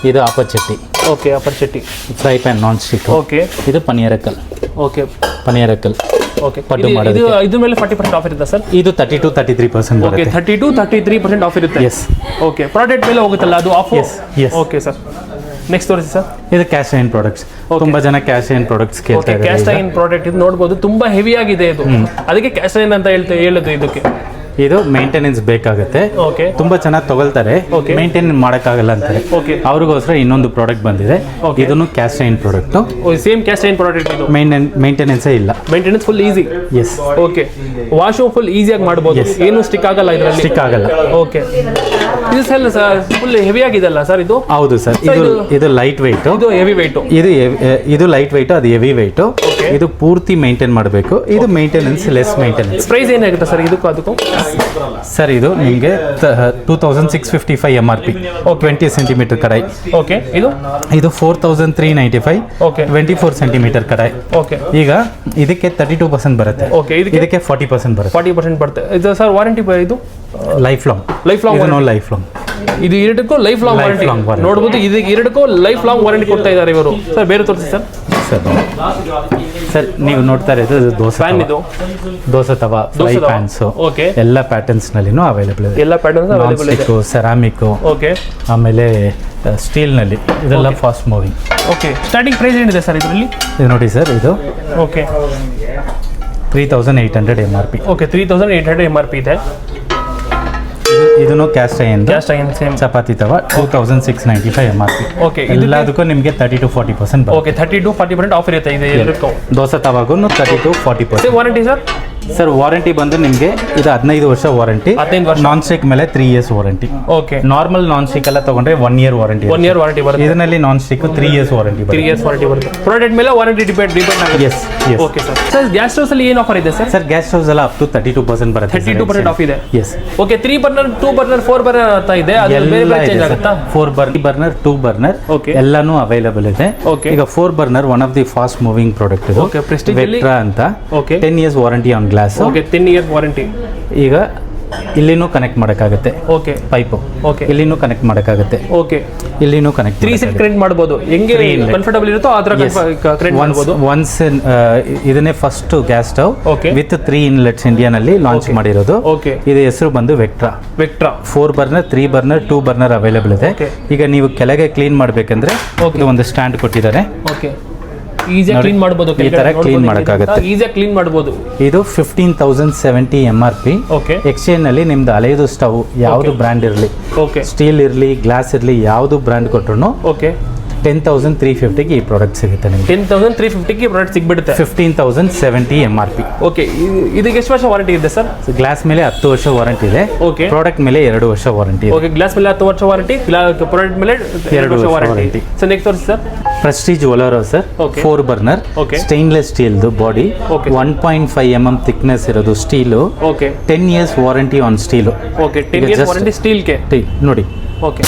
ಇದು ಅಪಚಟ್ಟಿ. ಓಕೆ, ಅಪ್ಪರ್ ಚಟ್ಟಿ. Fry pan non stick. Okay, ಇದು ಪನೀರಕಲ್. ಓಕೆ, ಪನೀರಕಲ್. ಓಕೆ, ಪಡ್ಡು ಮಾಡೋದಕ್ಕೆ. ಇದ್ರ ಮೇಲೆ 40% ಆಫರ್ ಇರುತ್ತೆ ಸರ್? ಇದು 32-33% ಓಕೆ, ಬರುತ್ತೆ. 32-33% ಆಫರ್ ಇರುತ್ತೆ. ಎಸ್. ಓಕೆ, ಪ್ರಾಡಕ್ಟ್ ಮೇಲೆ ಹೋಗುತ್ತಲ್ಲ ಅದು off? Yes. Okay sir, next ತೋರಿಸಿ ಸರ್. ಇದು ಕ್ಯಾಶ್ ಐನ್ ಪ್ರಾಡಕ್ಟ್ಸ್. ತುಂಬಾ ಜನ ಕ್ಯಾಶ್ ಐನ್ ಪ್ರಾಡಕ್ಟ್ಸ್ ಕೇಳ್ತಾ ಇದ್ದಾರೆ. ಕ್ಯಾಸ್ಟ್ ಐನ್ ಪ್ರಾಡಕ್ಟ್ ಇದು ನೋಡಬಹುದು, ತುಂಬಾ ಹೆವಿ ಆಗಿದೆ ಇದು. ಅದಕ್ಕೆ ಕ್ಯಾಸ್ಟ್ ಐನ್ ಅಂತ ಹೇಳುದು ಇದಕ್ಕೆ. ಇದು ಮೇಂಟೆನೆನ್ಸ್ ಬೇಕಾಗುತ್ತೆ. ಓಕೆ, ತುಂಬಾ ಚೆನ್ನಾಗಿ ತಗೊಳ್ತಾರೆ, ಮೇಂಟೈನ್ ಮಾಡೋಕ್ಕಾಗಲ್ಲ ಅಂತಾರೆ. ಓಕೆ, ಅವ್ರಿಗೋಸ್ಕರ ಇನ್ನೊಂದು ಪ್ರಾಡಕ್ಟ್ ಬಂದಿದೆ. ಇದನ್ನು cast iron product. Same cast iron product ಇದು. ಮೇಂಟೆನೆನ್ಸೇ ಇಲ್ಲ. Maintenance full easy. Yes. Okay, wash full ಈಸಿಯಾಗಿ ಮಾಡಬಹುದು, ಏನು ಸ್ಟಿಕ್ ಆಗಲ್ಲ ಇದರಲ್ಲಿ. ಸ್ಟಿಕ್ ಆಗಲ್ಲ. ಓಕೆ, ಇದು ಸರ್ ಫುಲ್ ಹೆವಿ ಆಗಿದೆಲ್ಲ ಸರ್ ಇದು? ಹೌದು ಸರ್, ಇದು ಲೈಟ್ ವೆಯ್ಟ್, ಇದು ಹೆವಿ ವೆಯ್ಟ್. ಇದು ಲೈಟ್ ವೆಯ್ಟ್, ಅದು ಹೆವಿ ವೆಯ್ಟ್. ಇದು ಪೂರ್ತಿ ಮೇಂಟೈನ್ ಮಾಡಬೇಕು. ಇದು ಮೇಂಟೆನೆನ್ಸ್ ಲೆಸ್ ಮೇಂಟೆನೆನ್ಸ್. ಪ್ರೈಸ್ ಏನಾಗುತ್ತೆ ಸರ್ ಇದಕ್ಕೂ ಅದಕ್ಕೂ? ಸರ್ ಇದು ನಿಮಗೆ 2655 MRP. 20 ಸೆಂಟಿಮೀಟರ್ ಕಡಾಯಿ. ಓಕೆ, ಇದು 4395. ಓಕೆ, 24 ಸೆಂಟಿಮೀಟರ್ ಕಡಾಯಿ. ಓಕೆ, ಈಗ ಇದಕ್ಕೆ 32% ಬರುತ್ತೆ. ಓಕೆ, ಇದಕ್ಕೆ 40% ಬರುತ್ತೆ. 40% ಬರುತ್ತೆ. ಇದು ಸರ್ ವಾರಂಟಿ ಇದು life long. Life long life long. ಇದು ಎರಡಕ್ಕೂ ಲೈಫ್ ಲಾಂಗ್ ವಾರಂಟಿ ನೋಡಬಹುದು. ಇದಕ್ಕೆ ಎರಡಕ್ಕೂ ಲೈಫ್ ಲಾಂಗ್ ವಾರಂಟಿ ಕೊಡ್ತಾ ಇದ್ದಾರೆ ಇವರು. ಸರ್ ಬೇರೆ ತೋರಿಸಿ ಸರ್. ಸರ್ ನೀವು ನೋಡ್ತಾ ಇರೋದು ದೋಸೆ ಪ್ಯಾನ್. ಇದು dosa tawa, fry pans, okay, ಎಲ್ಲ ಪ್ಯಾಟರ್ನ್ಸ್ ನಲ್ಲಿನೂ ಅವೈಲೇಬಲ್ ಇದೆ. ಎಲ್ಲ ಪ್ಯಾಟರ್ನ್ಸ್ ಅವೈಲೇಬಲ್ ಇದೆ. ಸೆರಾಮಿಕ್, ಓಕೆ, ಆಮೇಲೆ ಸ್ಟೀಲ್ ನಲ್ಲಿ ಇದೆಲ್ಲ fast moving. Okay, starting price ಏನಿದೆ ಸರ್ ಇದರಲ್ಲಿ? ಇದು ನೋಡಿ ಸರ್, ಇದು ಓಕೆ 3800 MRP. ಓಕೆ, 3800 MRP ಇದೆ. ಇದನ್ನು ಕ್ಯಾಸ್ಟ್ ಐನ್ ಸೇಮ್ ಚಪಾತಿ ತವಾ 2695 MRP. ಓಕೆ, ಎಲ್ಲದಕ್ಕೂ ನಿಮಗೆ 30-40% ಬರುತ್ತೆ. ಓಕೆ, 30-40% ಆಫರ್ ಇರುತ್ತೆ ಇದು ಎಲ್ಲದಕ್ಕೂ. ದೋಸೆ ತವಾಗೂ 30-40%. Warranty sir? ಸರ್ ವಾರಂಟಿ ಬಂದು ನಿಮಗೆ ಇದು 15 ವರ್ಷ ವಾರಂಟಿ. 15 ವರ್ಷ. ನಾನ್ ಸ್ಟಿಕ್ ಮೇಲೆ 3 years warranty. Okay, normal non stick ಎಲ್ಲ ತಗೊಂಡ್ರೆ 1 year ವಾರಂಟಿ. 1 year ವಾರಂಟಿ ಬರುತ್ತೆ. ಇದರಲ್ಲಿ ನಾನ್ ಸ್ಟಿಕ್ 3 years ವಾರಂಟಿ ಬರುತ್ತೆ. 3 years ವಾರಂಟಿ ಬರುತ್ತೆ. ಪ್ರಾಡಕ್ಟ್ ಮೇಲೆ ವಾರಂಟಿ ಡಿಪೆಂಡ್ ಆಗುತ್ತೆ. Yes. Okay sir. Sir gas stoves ಅಲ್ಲಿ ಏನು ಆಫರ್ ಇದೆ ಸರ್? ಸರ್ ಗ್ಯಾಸ್ ಸ್ಟವ್ಸ್ ಎಲ್ಲ ಅಪ್ ಟು 32% ಬರುತ್ತೆ. 32% ಆಫ್ ಇದೆ. Yes. Okay, 3 burner, 2 burner, 4 burner ಅಂತ ಇದೆ. ಅದು ಬೇರೆ ಬೇರೆ ಚೇಂಜ್ ಆಗುತ್ತಾ? 4 ಬರ್ನರ್, 2 ಬರ್ನರ್ ಓಕೆ, ಎಲ್ಲಾನು ಅವೈಲೇಬಲ್ ಇದೆ. ಓಕೆ, ಈಗ 4 burner one of the fast moving product ಇದು. ಓಕೆ, ಪ್ರೆಸ್ಟೀಜ್ ಅಲ್ಲಿ ವೆಕ್ಟ್ರಾ ಅಂತ. Okay, 10 years warranty on glass. Okay, 10 years warranty. ಈಗ ಇಲ್ಲಿನೂ ಕನೆಕ್ಟ್ ಮಾಡೋಕ್ಕಾಗುತ್ತೆ. Okay, pipe. ಓಕೆ, ಇಲ್ಲಿನೂ ಕನೆಕ್ಟ್ ಮಾಡೋಕ್ಕಾಗುತ್ತೆ. ಓಕೆ, ಇಲ್ಲಿನೂ ಕನೆಕ್ಟ್ 3 ಸೆಟ್ ಕನೆಕ್ಟ್ ಮಾಡಬಹುದು. ಹೆಂಗೆ ಕಂಫರ್ಟಬಲ್ ಇರುತ್ತೋ ಆ ತರ ಕನೆಕ್ಟ್ ಮಾಡಬಹುದು. ಒನ್ಸ್ ಇದನ್ನೇ first gas stove okay with 3 inlets ಇಂಡಿಯಾನಲ್ಲಿ ಲಾಂಚ್ ಮಾಡಿರೋದು. ಓಕೆ, ಇದು ಹೆಸರು ಬಂದು Vectra. 4 burner, 3 burner, 2 burner available ಇದೆ. ಈಗ ನೀವು ಕೆಳಗೆ ಕ್ಲೀನ್ ಮಾಡಬೇಕಂದ್ರೆ ಇದು ಒಂದು ಸ್ಟ್ಯಾಂಡ್ ಕೊಟ್ಟಿದ್ದಾರೆ. ಓಕೆ, ಈಸಿಯಾಗಿ ಕ್ಲೀನ್ ಮಾಡಬಹುದು. ಈ ತರ ಕ್ಲೀನ್ ಮಾಡೋಕ್ಕಾಗುತ್ತೆ. ಈಸಿಯಾಗಿ ಕ್ಲೀನ್ ಮಾಡಬಹುದು. ಇದು 15,070 MRP. ಓಕೆ, ಎಕ್ಸ್ಚೇಂಜ್ ನಲ್ಲಿ ನಿಮ್ದು ಹಳೆಯದು ಸ್ಟವ್ ಯಾವುದು ಬ್ರ್ಯಾಂಡ್ ಇರಲಿ, ಓಕೆ, ಸ್ಟೀಲ್ ಇರಲಿ, ಗ್ಲಾಸ್ ಇರಲಿ, ಯಾವುದು ಬ್ರ್ಯಾಂಡ್ ಕೊಟ್ಟರು ಓಕೆ 10,350ಗೆ ಈ ಪ್ರಾಡಕ್ಟ್ ಸಿಗುತ್ತೆ ನಿಮಗೆ. 10,350ಗೆ ಪ್ರಾಡಕ್ಟ್ ಸಿಗ್ಬಿಡುತ್ತೆ. 15,070 MRP. ಓಕೆ, ಇದಕ್ಕೆ ಎಷ್ಟು ವರ್ಷ ವಾರಂಟಿ ಇದೆ ಸರ್? ಗ್ಲಾಸ್ ಮೇಲೆ 10 ವರ್ಷ ವಾರಂಟಿ ಇದೆ. ಓಕೆ, ಪ್ರಾಡಕ್ಟ್ ಮೇಲೆ 2 ವರ್ಷ ವಾರಂಟಿ ಇದೆ. ಓಕೆ, ಗ್ಲಾಸ್ ಮೇಲೆ 10 ವರ್ಷ ವಾರಂಟಿ, ಪ್ರಾಡಕ್ಟ್ ಮೇಲೆ 2 ವರ್ಷ ವಾರಂಟಿ. ಸರ್ ನೆಕ್ಸ್ಟ್ ತೋರಿಸಿ ಸರ್. ಪ್ರೆಸ್ಟೀಜ್ ಒಲರೋ ಸರ್, 4 ಬರ್ನರ್, ಸ್ಟೈನ್ಲೆಸ್ ಸ್ಟೀಲ್ದು ಬಾಡಿ, 1.5 mm ಥಿಕ್ನೆಸ್ ಇರೋದು steel. Okay, 10 years warranty on steel. Okay, 10 years warranty ಸ್ಟೀಲ್ಗೆ ನೋಡಿ. ಓಕೆ,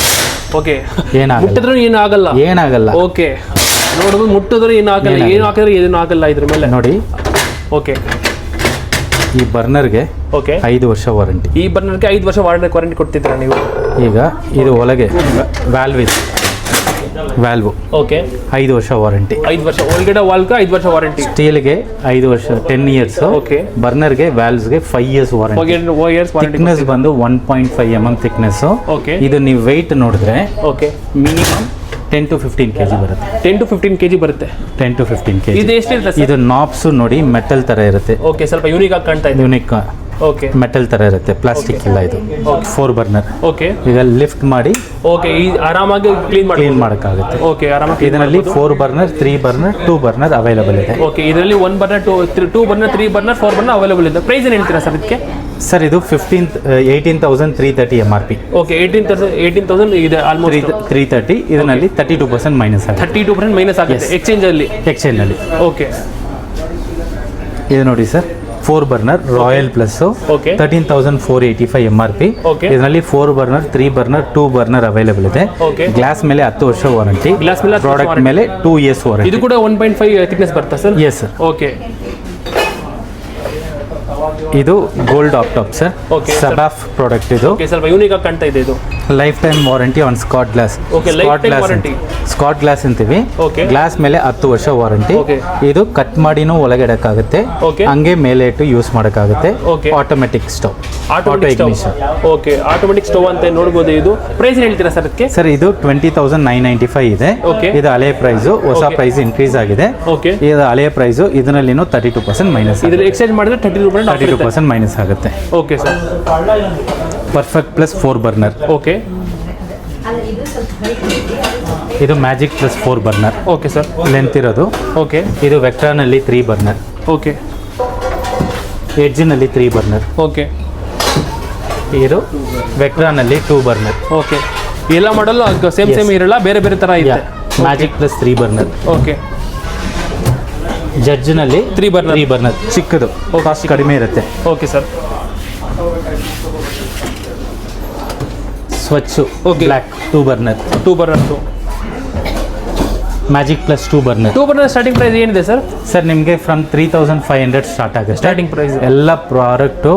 ಓಕೆ, ಮುಟ್ಟಿದ್ರು ಏನಾಗಲ್ಲ. ಓಕೆ, ನೋಡಿದ್ರು ಮುಟ್ಟಿದ್ರು ಏನು ಆಗಲ್ಲ, ಏನು ಹಾಕಿದ್ರೆ ಏನು ಆಗಲ್ಲ ಇದ್ರ ಮೇಲೆ ನೋಡಿ. ಓಕೆ, ಈ ಬರ್ನರ್ಗೆ ಓಕೆ 5 ವರ್ಷ ವಾರಂಟಿ. ಈ ಬರ್ನರ್ಗೆ 5 ವರ್ಷ ವಾರಂಟಿ ಕೊಡ್ತಿದ್ದೀರಾ ನೀವು? ಈಗ ಇದು ಒಳಗೆ ವ್ಯಾಲ್ವ್ ಇದೆ. ವ್ಯಾಲ್ವು ಓಕೆ 5 ವರ್ಷ ವಾರಂಟಿ. 5 ವರ್ಷ ಒಳಗಡೆ ವಾಲ್ಗೆ 5 ವರ್ಷ ವಾರಂಟಿ. ಸ್ಟೀಲ್ಗೆ 5 ವರ್ಷ 10 ಇಯರ್ಸ್. ಓಕೆ. ಬರ್ನರ್ಗೆ ವ್ಯಾಲ್ವ್ಸ್ಗೆ 5 ಇಯರ್ಸ್ ವಾರಂಟಿ. ಥಿಕ್ನೆಸ್ ಬಂದು 1.5 mm ಥಿಕ್ನೆಸ್. ಓಕೆ. ಇದು ನೀವು ವೆಯ್ಟ್ ನೋಡಿದ್ರೆ ಓಕೆ ಮಿನಿಮಮ್ 10 to 15 kg ಬರುತ್ತೆ. 10 to 15 kg ಬರುತ್ತೆ. 10 to 15 kg. ಇದು ಎಷ್ಟಿರುತ್ತೆ? ಇದು ನಾಬ್ಸ್ ನೋಡಿ ಮೆಟಲ್ ತರ ಇರುತ್ತೆ. ಓಕೆ, ಸ್ವಲ್ಪ ಯೂನಿಕ್ ಆಗಿ ಕಾಣ್ತಾ ಇದೆ. ಯೂನಿಕ್ ಓಕೆ, ಮೆಟಲ್ ತರ ಇರುತ್ತೆ, ಪ್ಲಾಸ್ಟಿಕ್ ಇಲ್ಲ ಇದು. 4 ಬರ್ನರ್. ಓಕೆ. ಈಗ ಲಿಫ್ಟ್ ಮಾಡಿ ಓಕೆ, ಈ ಆರಾಮಾಗಿ ಕ್ಲೀನ್ ಮಾಡೋಕ್ಕಾಗುತ್ತೆ. ಓಕೆ, ಆರಾಮಾಗಿ. ಇದರಲ್ಲಿ 4 ಬರ್ನರ್, 3 ಬರ್ನರ್, 2 ಬರ್ನರ್ ಅವೈಲೇಬಲ್ ಇದೆ. ಓಕೆ, ಇದರಲ್ಲಿ 1 burner, 2 burner, 3 burner, 4 burner available ಇದೆ. ಪ್ರೈಸ್ ಏನು ಹೇಳ್ತೀರಾ ಸರ್ ಇದಕ್ಕೆ? ಸರ್ ಇದು 18,330 MRP. ಓಕೆ, 18,000 ಇದೆ ಆಲ್ಮೋಸ್ಟ್ 330. ಇದರಲ್ಲಿ 32% ಮೈನಸ್ ಆಗುತ್ತೆ. 32% ಮೈನಸ್ ಆಗುತ್ತೆ ಎಕ್ಸ್ಚೇಂಜ್ ಅಲ್ಲಿ. ಓಕೆ, ಇದು ನೋಡಿ sir, 4 burner royal plus. Okay. 13,485 MRP. Okay. ಇದರಲ್ಲಿ 4 ಬರ್ನರ್, 3 ಬರ್ನರ್, 2 ಬರ್ನರ್ ಅವೈಲೇಬಲ್ ಇದೆ. ಓಕೆ. ಗ್ಲಾಸ್ ಮೇಲೆ 10 ವರ್ಷ ವಾರಂಟಿ. ಗ್ಲಾಸ್ ಮೇಲೆ ಪ್ರಾಡಕ್ಟ್ ಮೇಲೆ 2 years ವಾರಂಟಿ. ಇದು ಕೂಡ 1.5 ಥಿಕ್ನೆಸ್ ಬರುತ್ತಾ ಸರ್? Yes sir. ಓಕೆ. ಇದು ಗೋಲ್ಡ್ ಆಪ್ಟಾಪ್ ಸರ್. ಓಕೆ. ಸಬಾಫ್ ಪ್ರಾಡಕ್ಟ್ ಇದು. ಓಕೆ, ಸ್ವಲ್ಪ ಯೂನಿಕ್ ಆಗಿ ಕಾಣ್ತಾ ಇದೆ ಇದು. Life time warranty on Scott glass. Okay, life time warranty. Scott glass ಅಂತೀವಿ. ಓಕೆ. ಗ್ಲಾಸ್ ಮೇಲೆ 10 ವರ್ಷ ವಾರಂಟಿ. ಓಕೆ. ಇದು ಕಟ್ ಮಾಡಿನೂ ಒಳಗೆ ಇಡಕ್ಕಾಗುತ್ತೆ. ಓಕೆ. ಹಂಗೆ ಮೇಲೆ ಇಟ್ಟು ಯೂಸ್ ಮಾಡೋಕ್ಕಾಗುತ್ತೆ. Okay. Automatic stove. Automatic stove. Okay, automatic stove ಅಂತ ನೋಡಬಹುದು. ಇದು ಪ್ರೈಸ್ ಹೇಳ್ತೀರಾ ಸರ್ ಅದಕ್ಕೆ? ಸರ್ ಇದು 20,995 ಇದೆ. ಓಕೆ. ಇದು ಹಳೆಯ ಪ್ರೈಸ್, ಹೊಸ ಪ್ರೈಸ್ ಇನ್ಕ್ರೀಸ್ ಆಗಿದೆ. ಓಕೆ. ಇದು ಹಳೆಯ ಪ್ರೈಸ್, ಇದರಲ್ಲಿನೂ 32% ಮೈನಸ್. ಇದರಲ್ಲಿ ಎಕ್ಸ್ಚೇಂಜ್ ಮಾಡಿದ್ರೆ 32% ಮೈನಸ್ ಆಗುತ್ತೆ. Okay sir. Perfect plus 4 burner. Okay. ಇದು magic plus 4 burner. Okay sir. Length ಇರೋದು. ಓಕೆ. ಇದು ವೆಕ್ಟ್ರಾನಲ್ಲಿ 3 ಬರ್ನರ್. ಓಕೆ. ಎಡ್ಜಿನಲ್ಲಿ 3 ಬರ್ನರ್. ಓಕೆ. ಇದು ವೆಕ್ಟ್ರಾನಲ್ಲಿ 2 ಬರ್ನರ್. ಓಕೆ, ಎಲ್ಲ ಮಾಡಲು ಸೇಮ್ ಇರಲ್ಲ, ಬೇರೆ ಬೇರೆ ತರ ಇದೆ. Magic plus 3 burner. ಓಕೆ. ಜಡ್ಜ್ನಲ್ಲಿ 3 ಬರ್ನರ್ ಚಿಕ್ಕದು, ಕಾಸ್ಟ್ ಕಡಿಮೆ ಇರುತ್ತೆ. Okay sir. ಸ್ವಚ್ಛು okay. Black 2 burner. 2 burner. Magic plus 2 burner. 2 burner starting price ಏನಿದೆ ಸರ್? ಸರ್ ನಿಮಗೆ ಫ್ರಮ್ 3,500 ಸ್ಟಾರ್ಟ್ ಆಗುತ್ತೆ ಸ್ಟಾರ್ಟಿಂಗ್ ಪ್ರೈಸ್. ಎಲ್ಲ ಪ್ರಾಡಕ್ಟು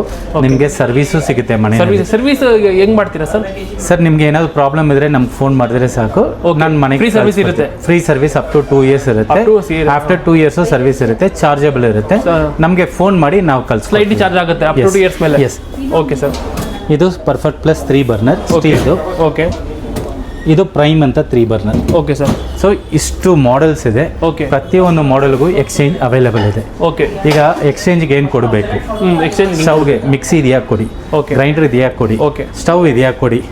ನಿಮಗೆ ಸರ್ವಿಸು ಸಿಗುತ್ತೆ ಮನೆ. ಸರ್ವಿಸ್ ಹೆಂಗ್ ಮಾಡ್ತೀರಾ ಸರ್? ಸರ್ ನಿಮ್ಗೆ ಏನಾದ್ರು ಪ್ರಾಬ್ಲಮ್ ಇದ್ರೆ ನಮ್ಗೆ ಫೋನ್ ಮಾಡಿದ್ರೆ ಸಾಕು, ನನ್ನ ಮನೆಗೆ ಫ್ರೀ ಸರ್ವಿಸ್ ಇರುತ್ತೆ. Free service up to 2 years ಇರುತ್ತೆ. ಆಫ್ಟರ್ 2 years ಸರ್ವಿಸ್ ಇರುತ್ತೆ, ಚಾರ್ಜಬಲ್ ಇರುತ್ತೆ. ನಮಗೆ ಫೋನ್ ಮಾಡಿ ನಾವು ಕಳ್ಸ್ತೀವಿ. ಸ್ಲೈಟ್ಲಿ ಚಾರ್ಜ್ ಆಗುತ್ತೆ ಅಪ್ ಟು 2 years ಮೇಲೆ. ಎಸ್. Okay sir. ಇದು ಪರ್ಫೆಕ್ಟ್ ಪ್ಲಸ್ 3 ಬರ್ನರ್ ಸ್ಟೀಲ್ದು. ಓಕೆ. ಇದು ಪ್ರೈಮ್ ಅಂತ 3 ಬರ್ನರ್. Okay sir. ಸೊ ಇಷ್ಟು ಮಾಡೆಲ್ಸ್ ಇದೆ. ಓಕೆ. ಪ್ರತಿಯೊಂದು ಮಾಡೆಲ್ಗೂ ಎಕ್ಸ್ಚೇಂಜ್ ಅವೈಲೇಬಲ್ ಇದೆ. ಓಕೆ. ಈಗ ಎಕ್ಸ್ಚೇಂಜ್ಗೆ ಏನು ಕೊಡಬೇಕು? ಎಕ್ಸ್ಚೇಂಜ್. ಸ್ಟವ್ಗೆ ಮಿಕ್ಸಿ ಇದೆಯಾ ಕೊಡಿ. ಓಕೆ. ಗ್ರೈಂಡರ್ ಇದೆಯಾ ಕೊಡಿ. ಓಕೆ. ಸ್ಟವ್ ಇದೆಯಾ ಕೊಡಿ.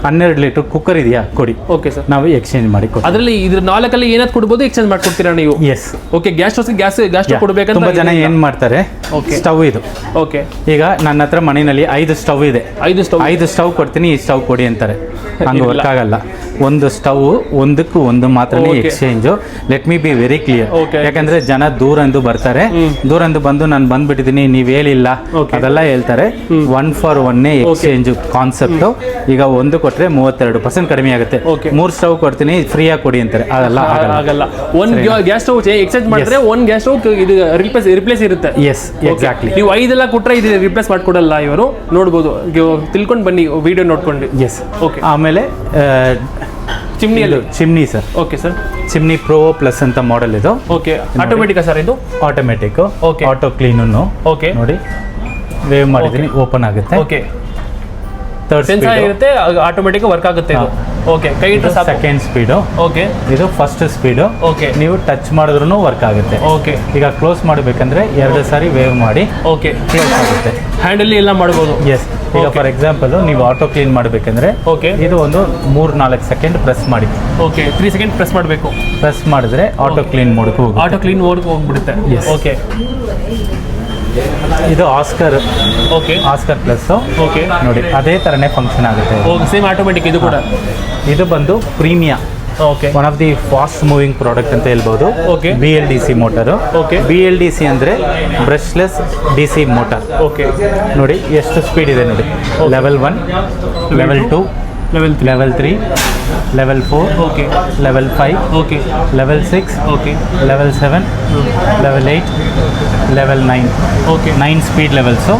12 ಲೀಟರ್ ಕುಕ್ಕರ್ ಇದೆಯಾ ಕೊಡಿ. Okay sir. ನಾವು ಎಕ್ಸ್ಚೇಂಜ್ ಮಾಡಿ ಕೊಡ್ತೀವಿ. ಅದರಲ್ಲಿ ಇದ್ರ 4 ಏನಾದ್ರು ಕೊಡ್ಬೋದು, ಎಕ್ಸ್ಚೇಂಜ್ ಮಾಡ್ಕೊಡ್ತೀರಾ ನೀವು? ಎಸ್. ಓಕೆ. ಗ್ಯಾಸ್ ಸ್ಟವ್ ಕೊಡಬೇಕಂತ ತುಂಬಾ ಜನ ಏನ್ ಮಾಡ್ತಾರೆ, ಸ್ಟವ್ ಇದು. ಓಕೆ. ಈಗ ನನ್ನ ಹತ್ರ ಮನೆಯಲ್ಲಿ 5 ಸ್ಟವ್ ಇದೆ, 5 ಸ್ಟವ್ ಕೊಡ್ತೀನಿ, ಈ ಸ್ಟವ್ ಕೊಡಿ ಅಂತಾರೆ. ಹಂಗೆ ವರ್ಕ್ ಆಗಲ್ಲ. ಒಂದು ಸ್ಟವ್ ಒಂದಕ್ಕೂ ಒಂದು ಮಾತ್ರನೇ exchange. Let me be very clear. ಯಾಕಂದ್ರೆ ಜನ ದೂರಂದು ಬರ್ತಾರೆ, ದೂರಂದು ಬಂದು ನಾನು ಬಂದ್ಬಿಟ್ಟಿದ್ದೀನಿ ನೀವು ಹೇಳಿಲ್ಲ ಅದೆಲ್ಲ ಹೇಳ್ತಾರೆ. 1 for 1 ಎಕ್ಸ್ಚೇಂಜ್ ಕಾನ್ಸೆಪ್ಟ್. ಈಗ ಒಂದು ಕೊಟ್ರೆ 32% ಕಡಿಮೆ ಆಗುತ್ತೆ. 3 ಸ್ಟವ್ ಕೊಡ್ತೀನಿ ಫ್ರೀಯಾಗಿ ಕೊಡಿ ಅಂತಾರೆ, ಅದೆಲ್ಲ ಆಗಲ್ಲ. ಒಂದು ಗ್ಯಾಸ್ ಸ್ಟವ್ ಎಕ್ಸ್ಚೇಂಜ್ ಮಾಡಿದ್ರೆ 1 ಗ್ಯಾಸ್ ಸ್ಟವ್ ಇದು ರಿಪ್ಲೇಸ್ ಇರುತ್ತೆ. Yes, exactly. ನೀವು 5 ಕೊಟ್ರೆ ಇದು ರಿಪ್ಲೇಸ್ ಮಾಡ್ಕೊಡಲ್ಲ ಇವರು. ನೋಡ್ಬೋದು, ತಿಳ್ಕೊಂಡು ಬನ್ನಿ ವಿಡಿಯೋ ನೋಡ್ಕೊಂಡು. ಎಸ್. ಓಕೆ. ಆಮೇಲೆ chimney sir. Okay sir. Chimney pro plus ಅಂತ ಮಾಡೆಲ್ ಇದು. ಓಕೆ. ಆಟೋಮೆಟಿಕ್ ಸರ್ ಇದು? Automatic. Okay. Auto clean. Okay. ನೋಡಿ ವೇವ್ ಮಾಡಿದ್ದೀನಿ, ಓಪನ್ ಆಗುತ್ತೆ. ಓಕೆ. ಥರ್ಡ್ ಸೆನ್ಸಾರ್ ಇರುತ್ತೆ, ಆಟೋಮೆಟಿಕ್ ವರ್ಕ್ ಆಗುತ್ತೆ ಇದು. ಓಕೆ. ಕೈ ಇಟ್ಟರೆ ಸಾಕು. Second speed. ಓಕೆ. ಇದು ಫಸ್ಟ್ ಸ್ಪೀಡು. ಓಕೆ. ನೀವು ಟಚ್ ಮಾಡಿದ್ರೂ ವರ್ಕ್ ಆಗುತ್ತೆ. ಓಕೆ. ಈಗ ಕ್ಲೋಸ್ ಮಾಡಬೇಕಂದ್ರೆ 2 ಸಾರಿ ವೇವ್ ಮಾಡಿ ಓಕೆ ಕ್ಲೋಸ್ ಆಗುತ್ತೆ. ಹ್ಯಾಂಡಲ್ಲಿ ಎಲ್ಲ ಮಾಡ್ಬೋದು. ಎಸ್. ಈಗ ಫಾರ್ ಎಕ್ಸಾಂಪಲ್ ನೀವು ಆಟೋ ಕ್ಲೀನ್ ಮಾಡಬೇಕಂದ್ರೆ ಓಕೆ, ಇದು ಒಂದು 3-4 ಸೆಕೆಂಡ್ ಪ್ರೆಸ್ ಮಾಡಿ. ಓಕೆ. 3 ಸೆಕೆಂಡ್ ಪ್ರೆಸ್ ಮಾಡಬೇಕು. ಪ್ರೆಸ್ ಮಾಡಿದ್ರೆ ಆಟೋ ಕ್ಲೀನ್ ಮೋಡ್ಗೆ ಹೋಗುತ್ತೆ. ಆಟೋ ಕ್ಲೀನ್ ಮೋಡ್ಗೆ ಹೋಗ್ಬಿಡುತ್ತೆ. ಓಕೆ. ಇದು Oscar. Okay. Oscar plus. Okay. ನೋಡಿ ಅದೇ ತರನೇ ಫಂಕ್ಷನ್ ಆಗುತ್ತೆ. ಓಕೆ. ಸೇಮ್ ಆಟೋಮೆಟಿಕ್ ಇದು ಕೂಡ. ಇದು ಬಂದು Premia. Okay. One of the fast moving product ಅಂತ ಹೇಳ್ಬೋದು. Okay. BLDC motor. Okay. BLDC ಅಂದರೆ ಬ್ರಷ್ಲೆಸ್ DC ಮೋಟರ್. ಓಕೆ. ನೋಡಿ ಎಷ್ಟು ಸ್ಪೀಡ್ ಇದೆ ನೋಡಿ. Level 1, level 2, level 3, level 4, okay level 5, okay level 6, okay level 7, level 8, level 9. Okay 9 speed levels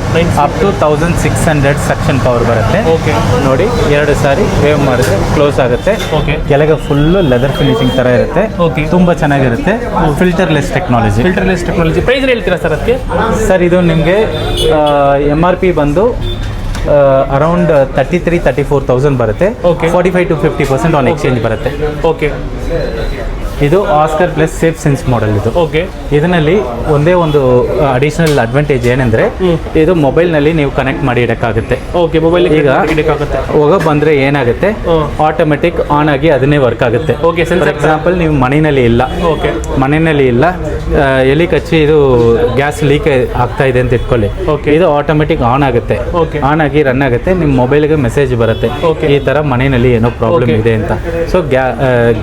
up to 1600 suction power ಬರುತ್ತೆ. Okay ನೋಡಿ 2 ಸಾರಿ ವೇವ್ ಮಾಡಿದ್ರೆ close ಆಗುತ್ತೆ. ಓಕೆ ಕೆಳಗೆ ಫುಲ್ಲು ಲೆದರ್ ಫಿನಿಶಿಂಗ್ ಥರ ಇರುತ್ತೆ. ಓಕೆ ತುಂಬ ಚೆನ್ನಾಗಿರುತ್ತೆ. Filterless technology. Filterless technology. Price ಹೇಳ್ತೀರಾ ಸರ್ ಅದಕ್ಕೆ? ಸರ್ ಇದು ನಿಮಗೆ MRP ಬಂದು ಅರೌಂಡ್ 33-34,000 ಬರುತ್ತೆ. Okay. 45 to 50% ಆನ್ ಎಕ್ಸ್ಚೇಂಜ್ ಬರುತ್ತೆ. ಓಕೆ ಇದು Oscar plus safe sense model. ಇದು ಓಕೆ ಇದರಲ್ಲಿ ಒಂದೇ ಒಂದು ಅಡಿಷನಲ್ ಅಡ್ವಾಂಟೇಜ್ ಏನಂದ್ರೆ ಇದು ಮೊಬೈಲ್ನಲ್ಲಿ ನೀವು ಕನೆಕ್ಟ್ ಮಾಡಿ ಇಡಕ್ಕಾಗುತ್ತೆ. ಓಕೆ ಮೊಬೈಲ್ ಈಗ ಇಡಕ್ಕಾಗುತ್ತೆ. ಹೋಗ ಬಂದ್ರೆ ಏನಾಗುತ್ತೆ, ಆಟೋಮೆಟಿಕ್ ಆನ್ ಆಗಿ ಅದನ್ನೇ ವರ್ಕ್ ಆಗುತ್ತೆ. ಓಕೆ ಫಾರ್ ಎಕ್ಸಾಂಪಲ್ ನೀವು ಮನೆಯಲ್ಲಿ ಇಲ್ಲ, ಓಕೆ ಮನೆಯಲ್ಲಿ ಇಲ್ಲ, ಎಲ್ಲಿ ಕಚ್ಚಿ ಇದು ಗ್ಯಾಸ್ ಲೀಕ್ ಆಗ್ತಾ ಇದೆ ಅಂತ ಇಟ್ಕೊಳ್ಳಿ, Okay. ಇದು ಆಟೋಮೆಟಿಕ್ ಆನ್ ಆಗುತ್ತೆ. Okay. ಆನ್ ಆಗಿ ರನ್ ಆಗುತ್ತೆ, ನಿಮ್ಮ ಮೊಬೈಲ್ಗೆ ಮೆಸೇಜ್ ಬರುತ್ತೆ Okay. ಈ ತರ ಮನೆಯಲ್ಲಿ ಏನೋ ಪ್ರಾಬ್ಲಮ್ Okay. ಇದೆ ಅಂತ. ಸೊ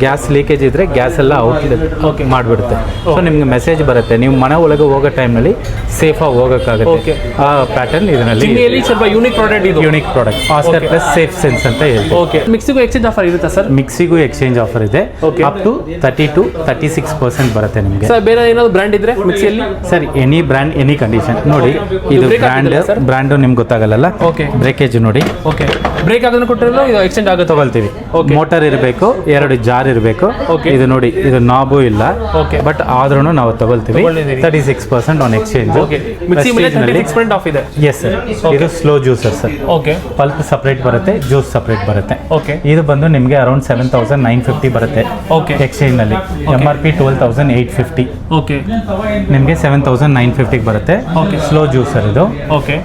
ಗ್ಯಾಸ್ ಲೀಕೇಜ್ ಇದ್ರೆ ಗ್ಯಾಸ್ ಎಲ್ಲ ಔಟ್ ಮಾಡಿಬಿಡುತ್ತೆ. ಸೊ ನಿಮ್ಗೆ ಮೆಸೇಜ್ ಬರುತ್ತೆ, ನೀವು ಮನೆ ಒಳಗೆ ಹೋಗೋ ಟೈಮ್ನಲ್ಲಿ ಸೇಫಾಗಿ ಹೋಗೋಕ್ಕಾಗುತ್ತೆ. Okay. ಆ ಪ್ಯಾಟರ್ನ್ ಇದರಲ್ಲಿ ಚಿಮ್ನಿಯಲ್ಲಿ ಸ್ವಲ್ಪ ಯೂನಿಕ್ ಪ್ರಾಡಕ್ಟ್ ಇದು. ಯೂನಿಕ್ ಪ್ರಾಡಕ್ಟ್ ಆಸ್ಕರ್ Okay. ಪ್ಲಸ್ ಸೇಫ್ ಸೆನ್ಸ್ ಅಂತ ಹೇಳ್ತೀವಿ. ಓಕೆ ಮಿಕ್ಸಿಗೂ ಎಕ್ಸ್ಚೇಂಜ್ ಆಫರ್ ಇರುತ್ತಾ ಸರ್? ಮಿಕ್ಸಿಗೂ ಎಕ್ಸ್ಚೇಂಜ್ ಆಫರ್ ಇದೆ. Okay. ಅಪ್ ಟು 30 to 36% ಬರುತ್ತೆ ನಿಮಗೆ. ಸರ್ ಬೇರೆ ಏನಾದ್ರು ಬ್ರ್ಯಾಂಡ್ ಇದ್ರೆ ಮಿಕ್ಸಿಯಲ್ಲಿ? Sir any brand any condition. ನೋಡಿ ಇದು break ಆಗ್ತಿದೆಯಾ sir? ಬ್ರ್ಯಾಂಡು ನಿಮ್ಗೆ ಗೊತ್ತಾಗಲ್ಲ. Okay. ಬ್ರೇಕೇಜ್ ನೋಡಿ. ಓಕೆ ಬ್ರೇಕ್ ಆಗೋದನ್ನು ಕೊಟ್ಟರೆ ಇದು ಎಕ್ಸ್ಚೇಂಜ್ ಆಗುತ್ತೆ. ತಗೊಳ್ತೀವಿ. Okay. ಮೋಟರ್ ಇರಬೇಕು, 2 ಜಾರ್ ಇರಬೇಕು. Okay. ಇದು ನೋಡಿ ಇದು ನಾಬು ಇಲ್ಲ, Okay. ಬಟ್ ಆದ್ರೂ ನಾವು ತಗೊಳ್ತೀವಿ. ತಗೊಳ್ಳಿದ್ದೀರಿ. 36% ಆನ್ ಎಕ್ಸ್ಚೇಂಜ್. ಓಕೆ ಮಿಕ್ಸಿ ಮೇಲೆ 36% ಆಫ್ ಇದೆ. Yes sir. ಇದು slow juicer sir. Okay pulp separate ಬರುತ್ತೆ, ಜ್ಯೂಸ್ ಸಪ್ರೇಟ್ ಬರುತ್ತೆ. ಓಕೆ ಇದು ಬಂದು ನಿಮಗೆ ಅರೌಂಡ್ 7,950 ಬರುತ್ತೆ. Okay. ಎಕ್ಸ್ಚೇಂಜ್ ನಲ್ಲಿ MRP 12,850, ಓಕೆ ನಿಮಗೆ 7,950 ಬರುತ್ತೆ. Okay. ಸ್ಲೋ ಜ್ಯೂಸರ್ ಇದು. ಓಕೆ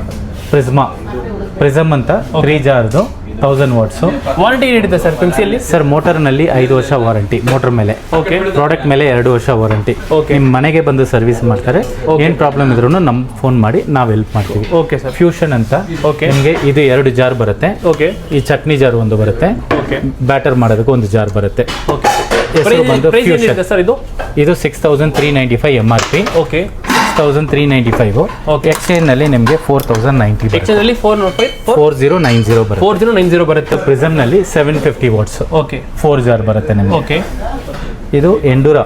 ಪ್ರಿಸಮ್ ಅಂತ 3 ಜಾರ್ದು 1000 ವಾಟ್ಸು. ವಾರಂಟಿ ಏನಿದೆ ಸರ್ ಮಿಕ್ಸಿಯಲ್ಲಿ? ಸರ್ ಮೋಟರ್ನಲ್ಲಿ 5 ವರ್ಷ ವಾರಂಟಿ, ಮೋಟರ್ ಮೇಲೆ. ಓಕೆ ಪ್ರಾಡಕ್ಟ್ ಮೇಲೆ 2 ವರ್ಷ ವಾರಂಟಿ. Okay. ನಿಮ್ಮ ಮನೆಗೆ ಬಂದು ಸರ್ವಿಸ್ ಮಾಡ್ತಾರೆ. Okay. ಏನು ಪ್ರಾಬ್ಲಮ್ ಇದ್ರೂ ನಮ್ಗೆ ಫೋನ್ ಮಾಡಿ ನಾವು ಹೆಲ್ಪ್ ಮಾಡ್ತೀವಿ. ಓಕೆ ಸರ್ ಫ್ಯೂಷನ್ ಅಂತ Okay. ನಿಮಗೆ ಇದು 2 ಜಾರ್ ಬರುತ್ತೆ. ಓಕೆ ಈ ಚಟ್ನಿ ಜಾರ್ ಒಂದು ಬರುತ್ತೆ. ಓಕೆ ಬ್ಯಾಟರ್ ಮಾಡೋದಕ್ಕೆ ಒಂದು ಜಾರ್ ಬರುತ್ತೆ. ಓಕೆ ಹೆಸರು ಬಂದು ಪ್ರೈಸ್ ಫ್ಯೂಷನ್. ಏನಿದೆ ಸರ್ ಇದು? ಇದು 6,395 MRP. ಓಕೆ 6,395. Okay. ಎಕ್ಸ್ಚೇಂಜ್ ನಲ್ಲಿ ನಿಮಗೆ 4,090 ಬರುತ್ತೆ. ಎಕ್ಸ್ಚೇಂಜ್ ಅಲ್ಲಿ 4090 ಬರುತ್ತೆ. 4090 ಬರುತ್ತೆ. ಪ್ರಿಸಮ್ ನಲ್ಲಿ 750 ವಾಟ್ಸ್ ಓಕೆ 4 ಜಾರ್ ಬರುತ್ತೆ ನಿಮಗೆ. ಓಕೆ ಇದು Endura,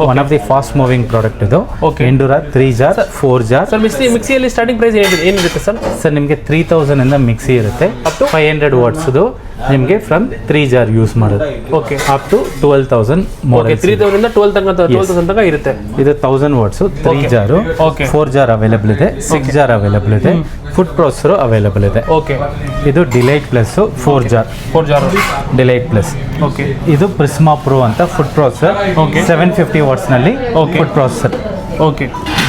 one of the fast moving product ಇದು. Okay. Endura 3 jar 4 jar. Sir ಮಿಕ್ಸಿಯಲ್ಲಿ ಸ್ಟಾರ್ಟಿಂಗ್ ಪ್ರೈಸ್ ಏನಿರುತ್ತೆ ಸರ್? ಸರ್ ನಿಮಗೆ 3000 ಇಂದ ಮಿಕ್ಸಿ ಇರುತ್ತೆ. Up to 500 ವಾಟ್ಸ್ದು ನಿಮಗೆ ಫ್ರಮ್ 3 ಜಾರ್ ಯೂಸ್ ಮಾಡೋದು. Okay up to 12,000 okay model. 3000 ಇಂದ 12,000 ತನಕ ಇರುತ್ತೆ. ಇದು 1000 watts 3 Okay. Jar. Okay. 4 jar available ಇದೆ, 6 ಜಾರ್ ಅವೈಲೇಬಲ್ ಇದೆ. ಫುಡ್ ಪ್ರೊಸೆಸರ್ ಅವೈಲೇಬಲ್ ಇದೆ. ಓಕೆ ಇದು Delight Plus 4 jar 4 jar. Delight Plus. Okay ಇದು ಪ್ರಿಸ್ಮಾ ಪ್ರೋ ಅಂತ ಫುಡ್ ಪ್ರೊಸೆಸರ್. Okay. 750 ವಾಟ್ಸ್ ನಲ್ಲಿ Okay. Food processor. Okay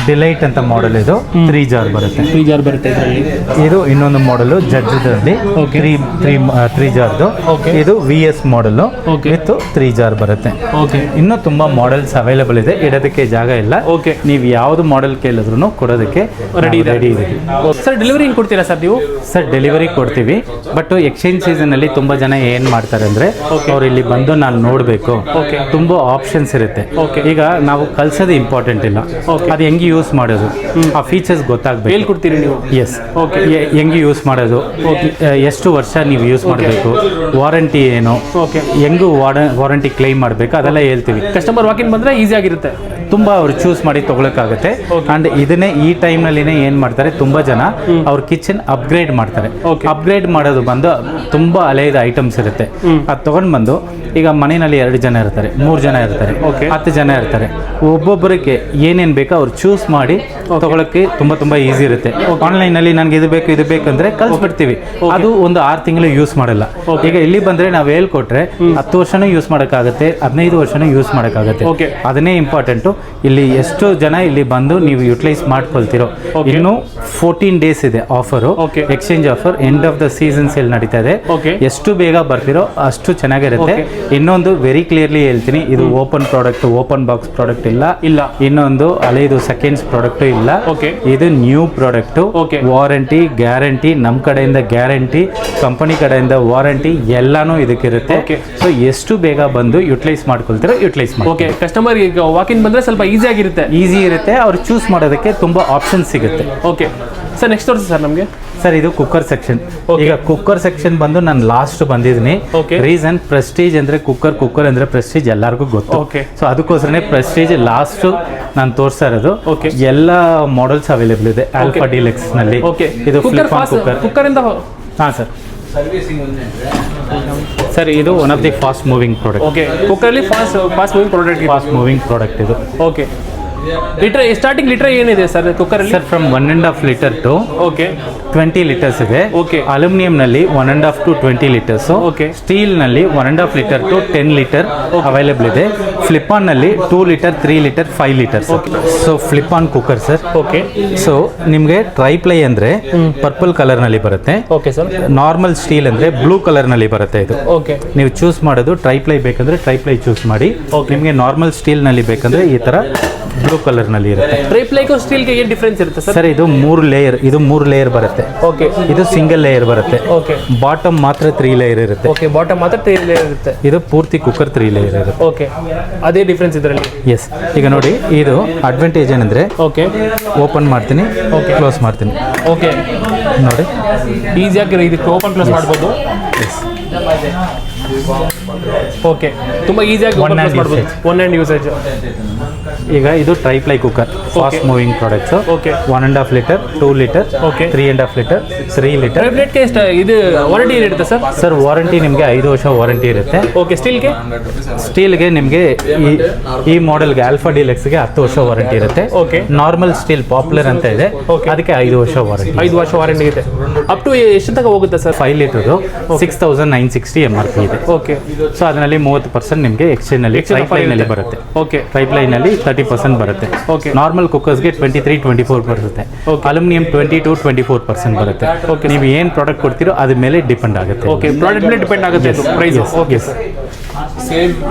Delight ಅಂತ ಮಾಡೆಲ್ ಇದು 3 jar ಬರುತ್ತೆ. 3 ಜಾರ್ ಬರುತ್ತೆ ಇದರಲ್ಲಿ. ಇದು ಇನ್ನೊಂದು ಮಾಡೆಲ್ ಜಡ್ಜ್ದಲ್ಲಿ Okay. 3 ಜಾರ್ದು. Okay. ಇದು VS model Okay. With 3 jar ಬರುತ್ತೆ. ಓಕೆ ಇನ್ನೂ ತುಂಬಾ ಮಾಡೆಲ್ಸ್ ಅವೈಲೇಬಲ್ ಇದೆ, ಇಡೋದಕ್ಕೆ ಜಾಗ ಇಲ್ಲ. Okay. ನೀವು ಯಾವ್ದು ಮಾಡೆಲ್ ಕೇಳಿದ್ರು ಕೊಡೋದಕ್ಕೆ ರೆಡಿ ಇದೆ. ರೆಡಿ ಇದೆ. ಸರ್ ಡೆಲಿವರಿ ಹೆಂಗೆ ಕೊಡ್ತೀರಾ ಸರ್ ನೀವು? ಸರ್ ಡೆಲಿವರಿ ಕೊಡ್ತೀವಿ, ಬಟ್ ಎಕ್ಸ್ಚೇಂಜ್ ಸೀಸನ್ ಅಲ್ಲಿ ತುಂಬಾ ಜನ ಏನ್ ಮಾಡ್ತಾರೆ ಅಂದ್ರೆ ಅವ್ರು ಇಲ್ಲಿ ಬಂದು ನಾನು ನೋಡಬೇಕು, Okay. ತುಂಬಾ ಆಪ್ಷನ್ಸ್ ಇರುತ್ತೆ. Okay. ಈಗ ನಾವು ಕಲ್ಸೋದು ಇಂಪಾರ್ಟೆಂಟ್ ಇಲ್ಲ, Okay. ಅದು ಹೆಂಗೆ ಯೂಸ್ ಮಾಡೋದು ಆ ಫೀಚರ್ಸ್ ಗೊತ್ತಾಗಬೇಕು. ಹೇಳ್ಕೊಡ್ತೀರಿ ನೀವು? ಎಸ್. Okay. ಹೆಂಗೆ ಯೂಸ್ ಮಾಡೋದು, ಎಷ್ಟು ವರ್ಷ ನೀವು ಯೂಸ್ ಮಾಡಬೇಕು, ವಾರಂಟಿ ಏನು, ಓಕೆ ಹೆಂಗೂ ವಾರಂಟಿ ಕ್ಲೈಮ್ ಮಾಡಬೇಕು ಅದೆಲ್ಲ ಹೇಳ್ತೀವಿ. ಕಸ್ಟಮರ್ ವಾಕಿನ್ ಬಂದ್ರೆ ಈಸಿ ಆಗಿರುತ್ತೆ. ತುಂಬ ಅವ್ರು ಚೂಸ್ ಮಾಡಿ ತೊಗೊಳಕ್ಕಾಗುತ್ತೆ. ಆ್ಯಂಡ್ ಇದನ್ನೇ ಈ ಟೈಮ್ನಲ್ಲಿನೇ ಏನು ಮಾಡ್ತಾರೆ, ತುಂಬ ಜನ ಅವ್ರ ಕಿಚನ್ ಅಪ್ಗ್ರೇಡ್ ಮಾಡ್ತಾರೆ. Okay. ಅಪ್ಗ್ರೇಡ್ ಮಾಡೋದು ಬಂದು ತುಂಬ ಹಳೆಯದ ಐಟಮ್ಸ್ ಇರುತ್ತೆ, ಅದು ತೊಗೊಂಡು ಬಂದು ಈಗ ಮನೆಯಲ್ಲಿ 2 ಜನ ಇರ್ತಾರೆ, 3 ಜನ ಇರ್ತಾರೆ, Okay. 10 ಜನ ಇರ್ತಾರೆ. ಒಬ್ಬೊಬ್ಬರಿಗೆ ಏನೇನು ಬೇಕೋ ಅವ್ರು ಚೂಸ್ ಮಾಡಿ ತೊಗೊಳಕ್ಕೆ ತುಂಬ ಈಸಿ ಇರುತ್ತೆ. ಆನ್ಲೈನಲ್ಲಿ ನನಗೆ ಇದು ಬೇಕು ಅಂದರೆ ಕಳಿಸ್ಬಿಡ್ತೀವಿ. ಅದು ಒಂದು 6 ತಿಂಗಳು ಯೂಸ್ ಮಾಡಲ್ಲ. ಈಗ ಇಲ್ಲಿ ಬಂದರೆ ನಾವು ಹೇಳ್ಕೊಟ್ರೆ 10 ವರ್ಷನೂ ಯೂಸ್ ಮಾಡೋಕ್ಕಾಗುತ್ತೆ, 15 ವರ್ಷನೂ ಯೂಸ್ ಮಾಡೋಕ್ಕಾಗುತ್ತೆ. Okay. ಅದನ್ನೇ ಇಂಪಾರ್ಟೆಂಟು. ಇಲ್ಲಿ ಎಷ್ಟು ಜನ ಇಲ್ಲಿ ಬಂದು ನೀವು ಯುಟಿಲೈಸ್ ಮಾಡ್ಕೊಳ್ತಿರೋ. Okay. ಇನ್ನು 14 ಡೇಸ್ ಇದೆ offer, Okay. Exchange offer. End of the season sale ನಡೀತಾ ಇದೆ. Okay. ಎಷ್ಟು ಬೇಗ ಬರ್ತಿರೋ ಅಷ್ಟು ಚೆನ್ನಾಗಿರುತ್ತೆ. Okay. ಇನ್ನೊಂದು ವೆರಿ ಕ್ಲಿಯರ್ಲಿ ಹೇಳ್ತೀನಿ, ಇದು open product, open box product ಇಲ್ಲ. ಇನ್ನೊಂದು ಹಳೆಯದು ಸೆಕೆಂಡ್ಸ್ ಪ್ರಾಡಕ್ಟ್ ಇಲ್ಲ. Okay. ಇದು new product. Okay. Warranty guarantee, ನಮ್ಮ ಕಡೆಯಿಂದ ಗ್ಯಾರಂಟಿ, ಕಂಪನಿ ಕಡೆಯಿಂದ ವಾರಂಟಿ ಎಲ್ಲಾನು ಇದಕ್ಕಿರುತ್ತೆ. Okay. ಸೊ ಎಷ್ಟು ಬೇಗ ಬಂದು ಯುಟಿಲೈಸ್ ಮಾಡ್ಕೊಳ್ತೀರೋ ಯುಟಿಲೈಸ್ ಮಾಡಿ. ಓಕೆ ಕಸ್ಟಮರ್ ಈಗ ವಾಕಿನ್ ಬಂದ್ರೆ ಸ್ವಲ್ಪ ಸ್ವಲ್ಪ ಈಸಿ ಆಗಿರುತ್ತೆ. ಈಸಿ ಇರುತ್ತೆ, ಅವ್ರು ಚೂಸ್ ಮಾಡೋದಕ್ಕೆ ತುಂಬಾ ಆಪ್ಷನ್ ಸಿಗುತ್ತೆ. ಓಕೆ ಸರ್, ನೆಕ್ಸ್ಟ್ ತೋರಿಸಿ ಸರ್ ನಮಗೆ. ಸರ್ ಇದು ಕುಕ್ಕರ್ ಸೆಕ್ಷನ್. Okay. ಈಗ ಕುಕ್ಕರ್ ಸೆಕ್ಷನ್ ಬಂದು ನಾನು ಲಾಸ್ಟ್ ಬಂದಿದ್ದೀನಿ. Okay. ರೀಸನ್ ಪ್ರೆಸ್ಟೀಜ್ ಅಂದ್ರೆ ಕುಕ್ಕರ್ ಅಂದ್ರೆ ಪ್ರೆಸ್ಟೀಜ್ ಎಲ್ಲರಿಗೂ ಗೊತ್ತು. Okay. ಸೊ ಅದಕ್ಕೋಸ್ಕರನೇ ಪ್ರೆಸ್ಟೀಜ್ ಲಾಸ್ಟ್ ನಾನು ತೋರಿಸ್ತಾ ಇರೋದು. Okay. ಎಲ್ಲ ಮಾಡೆಲ್ಸ್ ಅವೈಲೇಬಲ್ ಇದೆ ಆಲ್ಫಾ ಡಿಲೆಕ್ಸ್ ನಲ್ಲಿ. ಓಕೆ, ಇದು cooker flip on cooker. Cooker ಇಂದ ಹಾ ಸರ್. ಸರ್ ಇದು one of the fast moving product. Okay, ಕುಕ್ಕರಲ್ಲಿ ಫಾಸ್ಟ್ ಮೂವಿಂಗ್ ಪ್ರಾಡಕ್ಟ್ ಇದು. ಓಕೆ, ಲೀಟರ್ ಸ್ಟಾರ್ಟಿಂಗ್ ಲೀಟರ್ ಏನಿದೆ ಸರ್ ಕುಕ್ಕರಲ್ಲಿ? Sir from 1.5 litre to okay 20 litres ಇದೆ. Okay. ಅಲ್ಯೂಮಿನಿಯಂ ನಲ್ಲಿ 1.5 ಟು 20 ಲೀಟರ್ಸ್. Okay. ಸ್ಟೀಲ್ ನಲ್ಲಿ 1.5 ಲೀಟರ್ ಟು 10 ಲೀಟರ್ ಅವೈಲೇಬಲ್ ಇದೆ. ಫ್ಲಿಪ್ ಆನ್ ನಲ್ಲಿ 2 litre 3 litre 5 litres. So flip on cooker sir. Okay, so ನಿಮಗೆ ಟ್ರೈಪ್ಲೈ ಅಂದ್ರೆ ಪರ್ಪಲ್ ಕಲರ್ ನಲ್ಲಿ ಬರುತ್ತೆ. Okay sir. ನಾರ್ಮಲ್ ಸ್ಟೀಲ್ ಅಂದ್ರೆ ಬ್ಲೂ ಕಲರ್ ನಲ್ಲಿ ಬರುತ್ತೆ ಇದು. ಓಕೆ, ನೀವು ಚೂಸ್ ಮಾಡೋದು ಟ್ರೈಪ್ಲೈ ಬೇಕಂದ್ರೆ ಟ್ರೈಪ್ಲೈ ಚೂಸ್ ಮಾಡಿ. ನಿಮಗೆ ನಾರ್ಮಲ್ ಸ್ಟೀಲ್ ನಲ್ಲಿ ಬೇಕಂದ್ರೆ ಈ ತರ ಬ್ಲೂ ಕಲರ್ ನಲ್ಲಿ ಇರುತ್ತೆ. ಟ್ರೈಪ್ಲೈಗೂ ಸ್ಟೀಲ್ಗೆ ಏನು ಡಿಫ್ರೆನ್ಸ್ ಇರುತ್ತೆ ಸರ್? ಸರ್ ಇದು 3 ಲೇಯರ್, ಇದು 3 ಲೇಯರ್ ಬರುತ್ತೆ. ಓಕೆ, ಇದು ಸಿಂಗಲ್ ಲೇಯರ್ ಬರುತ್ತೆ. ಓಕೆ, ಬಾಟಮ್ ಮಾತ್ರ 3 ಲೇಯರ್ ಇರುತ್ತೆ. ಓಕೆ, ಬಾಟಮ್ ಮಾತ್ರ 3 ಲೇಯರ್ ಇರುತ್ತೆ. ಇದು ಪೂರ್ತಿ ಕುಕ್ಕರ್ 3 ಲೇಯರ್ ಇರುತ್ತೆ. ಓಕೆ, ಅದೇ ಡಿಫ್ರೆನ್ಸ್ ಇದರಲ್ಲಿ. ಎಸ್, ಈಗ ನೋಡಿ ಇದು ಅಡ್ವಾಂಟೇಜ್ ಏನಂದ್ರೆ ಓಕೆ, ಓಪನ್ ಮಾಡ್ತೀನಿ, ಕ್ಲೋಸ್ ಮಾಡ್ತೀನಿ. ಓಕೆ, ನೋಡಿ ಈಸಿಯಾಗಿ ಇದಕ್ಕೆ ಓಪನ್ ಕ್ಲೋಸ್ ಮಾಡ್ಬೋದು. ಓಕೆ, ತುಂಬಾ ಈಸಿಯಾಗಿ ಓಪನ್ ಕ್ಲೋಸ್ ಮಾಡ್ಬೋದು. One hand usage. ಈಗ ಇದು triply cooker, fast moving products. Okay, 1.5 litre 2 litre Okay. 3.5 litre 3 litre. ಟ್ರೈಪ್ಲೈಟ್ಗೆ ಎಷ್ಟು ಇದು ವಾರಂಟಿ ಇರುತ್ತೆ ಸರ್? ಸರ್ ವಾರಂಟಿ ನಿಮಗೆ 5 ವರ್ಷ ವಾರಂಟಿ ಇರುತ್ತೆ. ಓಕೆ, ಸ್ಟೀಲ್ಗೆ? ಸ್ಟೀಲ್ಗೆ ನಿಮಗೆ ಈ ಮಾಡೆಲ್ಗೆ ಆಲ್ಫಾ ಡಿಲೆಕ್ಸ್ಗೆ 10 ವರ್ಷ ವಾರಂಟಿ ಇರುತ್ತೆ. Okay. ನಾರ್ಮಲ್ ಸ್ಟೀಲ್ ಪಾಪ್ಯುಲರ್ ಅಂತ ಇದೆ, Okay. ಅದಕ್ಕೆ 5 ವರ್ಷ ವಾರಂಟಿ. 5 ವರ್ಷ ವಾರಂಟಿ ಇದೆ. ಅಪ್ ಟು ಎಷ್ಟು ತನಕ ಹೋಗುತ್ತೆ ಸರ್? 5 ಲೀಟರ್ 6,960 MRP ಇದೆ. ಓಕೆ, ಸೊ ಅದರಲ್ಲಿ 30% ನಿಮಗೆ ಎಕ್ಸ್ಚೇಂಜ್ ನಲ್ಲಿ ಟ್ರೈಪ್ಲೈ ನಲ್ಲಿ ಬರುತ್ತೆ. ಓಕೆ, ಟ್ರೈಪ್ಲೈ ನಲ್ಲಿ 30% ಬರುತ್ತೆ. Okay. ನಾರ್ಮಲ್ ಕುಕ್ಕರ್ಸ್ಗೆ 23-24 ಬರುತ್ತೆ. Okay. ಅಲ್ಯೂಮಿನಿಯಂ 20-24% ಬರುತ್ತೆ. Okay. ನೀವು ಏನು ಪ್ರಾಡಕ್ಟ್ ಕೊಡ್ತೀರೋ ಅದ್ರ ಮೇಲೆ ಡಿಪೆಂಡ್ ಆಗುತ್ತೆ. ಓಕೆ, ಪ್ರಾಡಕ್ಟ್ ಮೇಲೆ ಡಿಪೆಂಡ್ ಆಗುತ್ತೆ ಪ್ರೈಸ್. ಓಕೆ,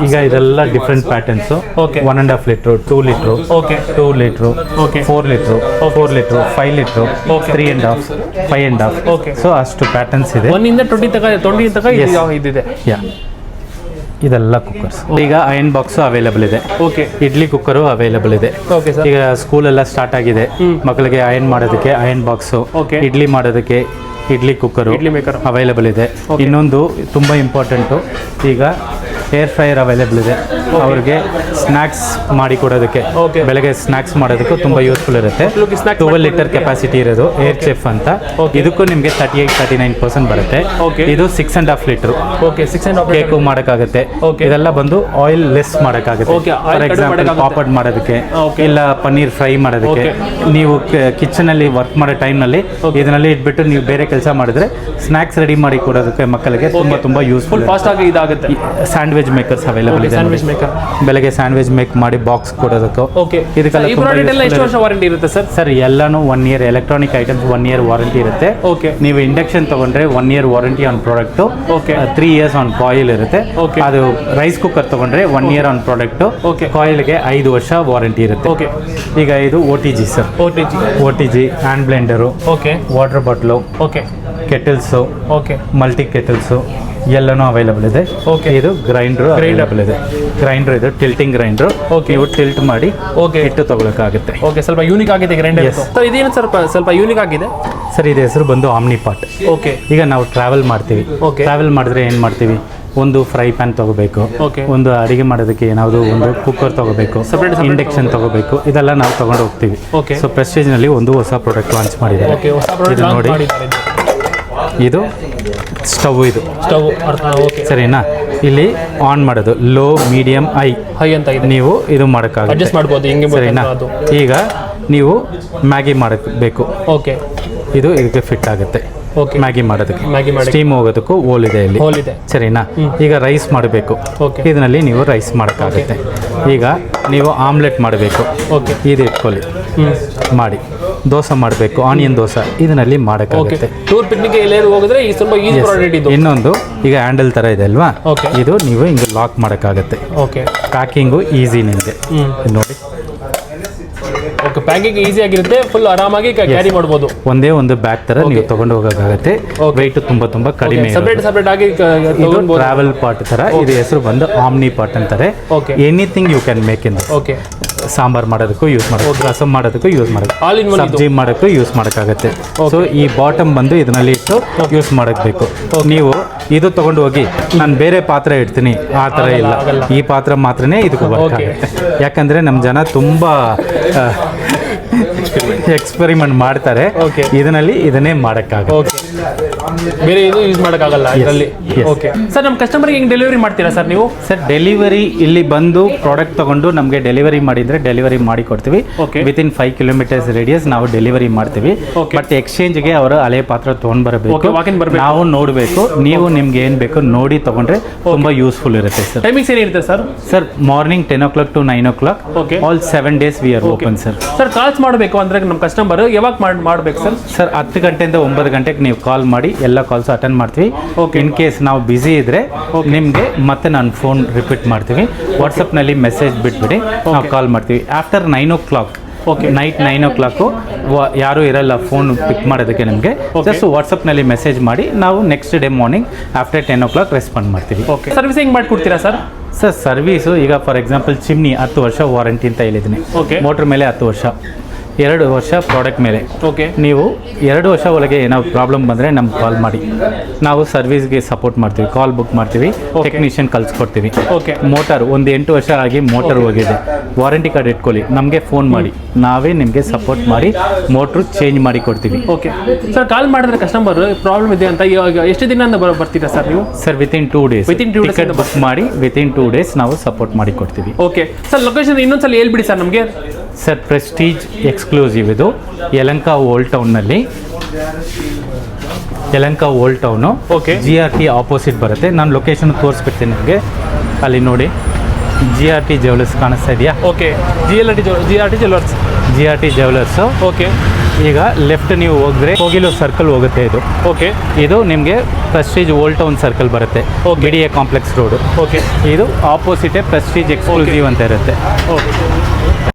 ಈಗ ಇದೆಲ್ಲ different patterns. Okay. 1.5 litre 2 litre okay, 2 litre Okay. 4 litre 4 litre 5 litre 3.5 5.5. Okay. So ಅಷ್ಟು ಪ್ಯಾಟರ್ನ್ಸ್ ಇದೆ. 1 ಇಂದ 20 ತನಕ Yes. ಇದಿದೆ. ಯಾ, ಇದೆಲ್ಲ ಕುಕ್ಕರ್ಸ್. ಈಗ ಅಯನ್ ಬಾಕ್ಸ್ ಅವೈಲೇಬಲ್ ಇದೆ. ಓಕೆ, ಇಡ್ಲಿ ಕುಕ್ಕರು ಅವೈಲೇಬಲ್ ಇದೆ. Okay sir. ಈಗ ಸ್ಕೂಲ್ ಎಲ್ಲ ಸ್ಟಾರ್ಟ್ ಆಗಿದೆ, ಮಕ್ಕಳಿಗೆ ಅಯನ್ ಮಾಡೋದಕ್ಕೆ ಅಯನ್ ಬಾಕ್ಸ್, Okay. ಇಡ್ಲಿ ಮಾಡೋದಕ್ಕೆ idli cooker idli maker available ಇದೆ. ಇನ್ನೊಂದು ತುಂಬ ಇಂಪಾರ್ಟೆಂಟು, ಈಗ ಏರ್ ಫ್ರೈಯರ್ ಅವೈಲೇಬಲ್ ಇದೆ. ಅವ್ರಿಗೆ ಸ್ನ್ಯಾಕ್ಸ್ ಮಾಡಿ ಕೊಡೋದಕ್ಕೆ, Okay. ಬೆಳಗ್ಗೆ ಸ್ನ್ಯಾಕ್ಸ್ ಮಾಡೋದಕ್ಕೂ ತುಂಬ ಯೂಸ್ಫುಲ್ ಇರುತ್ತೆ. ಮಕ್ಳಿಗೆ snack 12 ಲೀಟರ್ ಕೆಪಾಸಿಟಿ ಇರೋದು ಏರ್ ಚೆಫ್ ಅಂತ. Okay. ಇದಕ್ಕೂ ನಿಮಗೆ 38-39% ಬರುತ್ತೆ. Okay. ಇದು 6.5 ಲೀಟರ್. ಓಕೆ, 6.5 ಕೇಕು ಮಾಡೋಕ್ಕಾಗುತ್ತೆ. Okay. ಇದೆಲ್ಲ ಬಂದು ಆಯಿಲ್ ಲೆಸ್ ಮಾಡೋಕ್ಕಾಗುತ್ತೆ. Okay, oil ಫಾರ್ ಕಡಿಮೆ ಎಕ್ಸಾಂಪಲ್ ಮಾಡೋಕ್ಕಾಗುತ್ತೆ. ಪಾಪಡ್ ಮಾಡೋದಕ್ಕೆ, Okay. ಇಲ್ಲ ಪನ್ನೀರ್ ಫ್ರೈ ಮಾಡೋದಕ್ಕೆ. ನೀವು ಕಿಚನ್ ಅಲ್ಲಿ ವರ್ಕ್ ಮಾಡೋ ಟೈಮ್ನಲ್ಲಿ ಇದರಲ್ಲಿ ಇಟ್ಬಿಟ್ಟು ನೀವು ಬೇರೆ ಕೆಲಸ ಮಾಡಿದ್ರೆ ಸ್ನ್ಯಾಕ್ಸ್ ರೆಡಿ ಮಾಡಿ ಕೊಡೋದಕ್ಕೆ ಮಕ್ಕಳಿಗೆ ತುಂಬಾ ಯೂಸ್ಫುಲ್. ಫಾಸ್ಟ್ ಆಗಿ ಇದಾಗುತ್ತೆ. ಸ್ಯಾಂಡ್ವಿಚ್ ಮೇಕರ್ಸ್ ಅವೈಲೇಬಲ್ ಇದೆ. ಸ್ಯಾಂಡ್ವಿಚ್ ಮೇಕರ್ ಬೆಳಗ್ಗೆ ಸ್ಯಾಂಡ್ವಿಚ್ ಮೇಕ್ ಮಾಡಿ ಬಾಕ್ಸ್ ಕೊಡೋದಕ್ಕೂ. ಓಕೆ, ಇದಕ್ಕೆಲ್ಲ ಈ ಪ್ರಾಡಕ್ಟ್ ಎಲ್ಲ ಎಷ್ಟು ವರ್ಷ ವಾರಂಟಿ ಇರುತ್ತೆ ಸರ್? ಸರ್ ಎಲ್ಲಾನು 1 year, electronic items 1 year warranty ಇರುತ್ತೆ. ಓಕೆ, ನೀವು ಇಂಡಕ್ಷನ್ ತಗೊಂಡ್ರೆ 1 year warranty on product. Okay, 3 years on coil ಇರುತ್ತೆ. Okay. ಅದು ರೈಸ್ ಕುಕ್ಕರ್ ತಗೊಂಡ್ರೆ 1 ಇಯರ್ ಆನ್ ಪ್ರಾಡಕ್ಟ್. Okay. ಕಾಯಿಲ್ಗೆ 5 ವರ್ಷ ವಾರಂಟಿ ಇರುತ್ತೆ. ಓಕೆ, ಈಗ ಇದು OTG sir. OTG hand blender, okay, water bottle, okay, kettles, okay, multi kettles ಎಲ್ಲನೂ ಅವೈಲೇಬಲ್ ಇದೆ. Okay. ಇದು ಗ್ರೈಂಡರ್ ಅವೈಲೇಬಲ್ ಇದೆ. ಗ್ರೈಂಡರ್ ಇದು ಟಿಲ್ಟಿಂಗ್ ಗ್ರೈಂಡರ್. Okay. ನೀವು ಟಿಲ್ಟ್ ಮಾಡಿ Okay. ಇಟ್ಟು ತಗೊಳಕ್ಕಾಗುತ್ತೆ. ಓಕೆ, ಸ್ವಲ್ಪ ಯೂನಿಕ್ ಆಗಿದೆ ಗ್ರೈಂಡರ್. Yes. ಸರ್ ಇದೇನು ಸ್ವಲ್ಪ ಯೂನಿಕ್ ಆಗಿದೆ. ಸರ್ ಇದು ಹೆಸರು ಬಂದು ಆಮ್ನಿ ಪಾಟ್. ಓಕೆ, ಈಗ ನಾವು ಟ್ರಾವೆಲ್ ಮಾಡ್ತೀವಿ. Okay. ಟ್ರಾವೆಲ್ ಮಾಡಿದ್ರೆ ಏನು ಮಾಡ್ತೀವಿ, ಒಂದು ಫ್ರೈ ಪ್ಯಾನ್ ತಗೋಬೇಕು, Okay. ಒಂದು ಅಡಿಗೆ ಮಾಡೋದಕ್ಕೆ ಏನಾದರೂ ಒಂದು ಕುಕ್ಕರ್ ತಗೋಬೇಕು, Separate ಇಂಡಕ್ಷನ್ ತಗೋಬೇಕು, ಇದೆಲ್ಲ ನಾವು ತಗೊಂಡು ಹೋಗ್ತೀವಿ. Okay. ಸೊ ಪ್ರೆಸ್ಟೀಜ್ನಲ್ಲಿ ಒಂದು ಹೊಸ ಪ್ರಾಡಕ್ಟ್ ಲಾಂಚ್ ಮಾಡಿದ್ದಾರೆ. ಓಕೆ, ಹೊಸ ಪ್ರಾಡಕ್ಟ್ ಇದು ಲಾಂಚ್ ನೋಡಿ. ಮಾಡಿದ್ದಾರೆ. ಇದು ಸ್ಟವ್. ಇದು ಸ್ಟವ್. ಓಕೆ, ಸರಿನಾ? ಇಲ್ಲಿ ಆನ್ ಮಾಡೋದು ಲೋ, ಮೀಡಿಯಂ, ಹೈ ಅಂತ ಇದೆ. ನೀವು ಇದು ಮಾಡೋಕ್ಕಾಗುತ್ತೆ. ಅಡ್ಜಸ್ಟ್ ಮಾಡ್ಬೋದು ಹಿಂಗೆ ಸರಿನಾ? ಅದು. ಈಗ ನೀವು ಮ್ಯಾಗಿ ಮಾಡಬೇಕು, ಓಕೆ, ಇದು ಇದಕ್ಕೆ ಫಿಟ್ ಆಗುತ್ತೆ. ಓಕೆ, ಮ್ಯಾಗಿ ಮಾಡೋದಕ್ಕೆ, ಮ್ಯಾಗಿ ಮಾಡಿ ಸ್ಟೀಮ್ ಹೋಗೋದಕ್ಕೂ ಹೋಲ್ ಇದೆ ಇಲ್ಲಿ. ಹೋಲ್ ಇದೆ. ಸರಿನಾ? ಈಗ ರೈಸ್ ಮಾಡಬೇಕು, ಓಕೆ, ಇದರಲ್ಲಿ ನೀವು ರೈಸ್ ಮಾಡೋಕ್ಕಾಗುತ್ತೆ. ಈಗ ನೀವು ಆಮ್ಲೆಟ್ ಮಾಡಬೇಕು, ಓಕೆ, ಇದು ಇಟ್ಕೊಳ್ಳಿ, ಮಾಡಿ. ದೋಸೆ ಮಾಡಬೇಕು, ಆನಿಯನ್ ದೋಸೆ, ಇದರಲ್ಲಿ ಓಕೆ. ಮಾಡೋಕ್ಕಾಗುತ್ತೆ. ಟೂರ್ ಪಿಕ್ನಿಕ್ ಎಲ್ಲರೂ ಹೋಗಿದ್ರೆ ಈ ಸ್ವಲ್ಪ ಈಸಿ ಪ್ರಾಡಕ್ಟ್ ಇದು. ಇನ್ನೊಂದು ಈಗ ಹ್ಯಾಂಡಲ್ ಥರ ಇದೆ ಅಲ್ವಾ, ಓಕೆ, ಇದು ನೀವು ಹಿಂಗೆ ಲಾಕ್ ಮಾಡೋಕ್ಕಾಗುತ್ತೆ. ಓಕೆ, ಪ್ಯಾಕಿಂಗು ಈಸಿ ನಿಮಗೆ. ಇದು ನೋಡಿ. ಓಕೆ, ಪ್ಯಾಕಿಂಗ್ ಈಸಿ ಆಗಿರುತ್ತೆ, ಫುಲ್ ಆರಾಮಾಗಿ ಕ್ಯಾರಿ ಮಾಡ್ಬೋದು. ಒಂದೇ ಒಂದು ಬ್ಯಾಗ್ ತರ ನೀವು ತಗೊಂಡು ಹೋಗೋಕ್ಕಾಗತ್ತೆ. ವೆಯ್ಟ್ ತುಂಬಾ ಕಡಿಮೆ. ಸಪರೇಟ್ ಆಗಿ ತಗೊಳ್ಬೋದು. ಟ್ರಾವೆಲ್ ಪಾರ್ಟ್ ತರ. ಇದು ಹೆಸರು ಬಂದು ಆಮ್ನಿ ಪಾರ್ಟ್ ಅಂತಾರೆ. Okay, anything you can make in. Okay, sambar ಮಾಡೋದಕ್ಕೂ ಯೂಸ್ ಮಾಡೋದು, ರಸಂ ಮಾಡೋದಕ್ಕೂ ಯೂಸ್ ಮಾಡೋದು, ಆಲ್ ಇನ್ ಒನ್ ಸಬ್ಜಿ ಮಾಡೋಕ್ಕೂ ಯೂಸ್ ಮಾಡೋಕ್ಕಾಗತ್ತೆ. ಸೊ ಈ ಬಾಟಮ್ ಬಂದು ಇದರಲ್ಲಿ ಇಟ್ಟು ಯೂಸ್ ಮಾಡಬೇಕು. ನೀವು ಇದು ತಗೊಂಡು ಹೋಗಿ ನಾನು ಬೇರೆ ಪಾತ್ರೆ ಇಡ್ತೀನಿ ಆ ಥರ ಇಲ್ಲ, ಈ ಪಾತ್ರ ಮಾತ್ರನೇ ಇದಕ್ಕೆ ಬರಬೇಕಾಗುತ್ತೆ. ಯಾಕಂದರೆ ನಮ್ಮ ಜನ ತುಂಬ ಎಕ್ಸ್ಪೆರಿಮೆಂಟ್ ಮಾಡ್ತಾರೆ, ಇದರಲ್ಲಿ ಇದನ್ನೇ ಮಾಡೋಕ್ಕಾಗುತ್ತೆ. ಬೇರೆ ಇದು ಯೂಸ್ ಮಾಡೋಕ್ಕಾಗಲ್ಲ ಇದರಲ್ಲಿ. ಓಕೆ ಸರ್, ನಮ್ಮ ಕಸ್ಟಮರ್ಗೆ ಹೆಂಗೆ ಡೆಲಿವರಿ ಮಾಡ್ತೀರಾ ಸರ್ ನೀವು? ಸರ್ ಡೆಲಿವರಿ ಇಲ್ಲಿ ಬಂದು ಪ್ರಾಡಕ್ಟ್ ತಗೊಂಡು ನಮಗೆ ಡೆಲಿವರಿ ಮಾಡಿದರೆ ಡೆಲಿವರಿ ಮಾಡಿ ಕೊಡ್ತೀವಿ. ವಿತಿನ್ 5 ಕಿಲೋಮೀಟರ್ಸ್ ರೇಡಿಯಸ್ ನಾವು ಡೆಲಿವರಿ ಮಾಡ್ತೀವಿ. ಬಟ್ ಎಕ್ಸ್ಚೇಂಜ್ಗೆ ಅವರು ಹಳೆ ಪಾತ್ರ ತೊಗೊಂಡು ಬರಬೇಕು, ನಾವು ನೋಡಬೇಕು. ನೀವು ನಿಮ್ಗೆ ಏನು ಬೇಕು ನೋಡಿ ತಗೊಂಡ್ರೆ ತುಂಬ ಯೂಸ್ಫುಲ್ ಇರುತ್ತೆ ಸರ್. ಟೈಮಿಂಗ್ಸ್ ಏನಿರುತ್ತೆ sir? Sir morning 10 o'clock to 9 o'clock. All 7 days we are open sir. Sir calls ಮಾಡಬೇಕು ಅಂದರೆ ನಮ್ಮ ಕಸ್ಟಮರ್ ಯಾವಾಗ ಮಾಡ್ಬೇಕು ಸರ್? ಸರ್ 10 ಗಂಟೆಯಿಂದ 9 ಗಂಟೆಗೆ ನೀವು ಕಾಲ್ ಮಾಡಿ ಎಲ್ಲ ಕಾಲ್ಸ್ ಅಟೆಂಡ್ ಮಾಡ್ತೀವಿ. ಇನ್ ಕೇಸ್ ನಾವು ಬ್ಯುಸಿ ಇದ್ರೆ ನಿಮಗೆ ಮತ್ತೆ ನಾನು ಫೋನ್ ರಿಪೀಟ್ ಮಾಡ್ತೀವಿ. ವಾಟ್ಸಪ್ನಲ್ಲಿ ಮೆಸೇಜ್ ಬಿಟ್ಬಿಡಿ, ನಾವು ಕಾಲ್ ಮಾಡ್ತೀವಿ. ಆಫ್ಟರ್ 9 o'clock ನೈಟ್ 9 o'clock ಯಾರೂ ಇರಲ್ಲ ಫೋನ್ ಪಿಕ್ ಮಾಡೋದಕ್ಕೆ. ನಿಮಗೆ ಜಸ್ಟ್ ವಾಟ್ಸಪ್ನಲ್ಲಿ ಮೆಸೇಜ್ ಮಾಡಿ ನಾವು next day morning after 10 o'clock respond ಮಾಡ್ತೀವಿ. ಸರ್ವಿಸ್ ಹೆಂಗೆ ಮಾಡಿಕೊಡ್ತೀರಾ ಸರ್? ಸರ್ ಸರ್ವೀಸು ಈಗ ಫಾರ್ ಎಕ್ಸಾಂಪಲ್ ಚಿಮ್ನಿ 10 ವರ್ಷ ವಾರಂಟಿ ಅಂತ ಹೇಳಿದ್ದೀನಿ. ಮೋಟ್ರ್ ಮೇಲೆ 10 ವರ್ಷ, 2 ವರ್ಷ ಪ್ರಾಡಕ್ಟ್ ಮೇಲೆ. ನೀವು 2 ವರ್ಷ ಒಳಗೆ ಏನಾದ್ರು ಪ್ರಾಬ್ಲಮ್ ಬಂದರೆ ನಮ್ಗೆ ಕಾಲ್ ಮಾಡಿ, ನಾವು ಸರ್ವಿಸ್ಗೆ ಸಪೋರ್ಟ್ ಮಾಡ್ತೀವಿ. ಕಾಲ್ ಬುಕ್ ಮಾಡ್ತೀವಿ, ಟೆಕ್ನಿಷಿಯನ್ ಕಳ್ಸಿಕೊಡ್ತೀವಿ. ಮೋಟರ್ ಒಂದು 8 ವರ್ಷ ಆಗಿ ಮೋಟರ್ ಹೋಗಿದೆ, ವಾರಂಟಿ ಕಾರ್ಡ್ ಇಟ್ಕೊಳ್ಳಿ, ನಮಗೆ ಫೋನ್ ಮಾಡಿ, ನಾವೇ ನಿಮಗೆ ಸಪೋರ್ಟ್ ಮಾಡಿ ಮೋಟ್ರು ಚೇಂಜ್ ಮಾಡಿ ಕೊಡ್ತೀವಿ. ಸರ್ ಕಾಲ್ ಮಾಡಿದ್ರೆ ಕಸ್ಟಮರ್ ಪ್ರಾಬ್ಲಮ್ ಇದೆ ಅಂತ ಇವಾಗ ಎಷ್ಟು ದಿನ ಬರ್ತೀರಾ ಸರ್ ನೀವು? Sir within 2 days ticket book ಮಾಡಿ ವಿತಿನ್ 2 days ನಾವು ಸಪೋರ್ಟ್ ಮಾಡಿ ಕೊಡ್ತೀವಿ. ಸರ್ ಲೊಕೇಶನ್ ಇನ್ನೊಂದ್ಸಲ ಹೇಳ್ಬಿಡಿ ಸರ್ ನಮಗೆ. ಸರ್ ಪ್ರೆಸ್ಟೀಜ್ ಎಕ್ಸ್ಕ್ಲೂಸಿವ್ ಇದು ಯಲಹಂಕ ಓಲ್ಡ್ ಟೌನ್ನಲ್ಲಿ, Yelahanka old town GRT opposite ಬರುತ್ತೆ. ನಾನು ಲೊಕೇಶನ್ ತೋರಿಸ್ಬಿಡ್ತೀನಿ ನಿಮಗೆ. ಅಲ್ಲಿ ನೋಡಿ GRT ಜ್ಯುವೆಲರ್ಸ್ ಕಾಣಿಸ್ತಾ ಇದೆಯಾ? GRT jewellers. ಈಗ ಲೆಫ್ಟ್ ನೀವು ಹೋಗಿದ್ರೆ ಹೋಗಿಲೋ ಸರ್ಕಲ್ ಹೋಗುತ್ತೆ ಇದು. ಇದು ನಿಮಗೆ ಪ್ರೆಸ್ಟೀಜ್ ಓಲ್ಡ್ ಟೌನ್ ಸರ್ಕಲ್ ಬರುತ್ತೆ, BDA ಕಾಂಪ್ಲೆಕ್ಸ್ ರೋಡು. ಇದು ಆಪೋಸಿಟೇ ಪ್ರೆಸ್ಟೀಜ್ ಎಕ್ಸ್ಕ್ಲೂಸಿವ್ ಅಂತ ಇರುತ್ತೆ.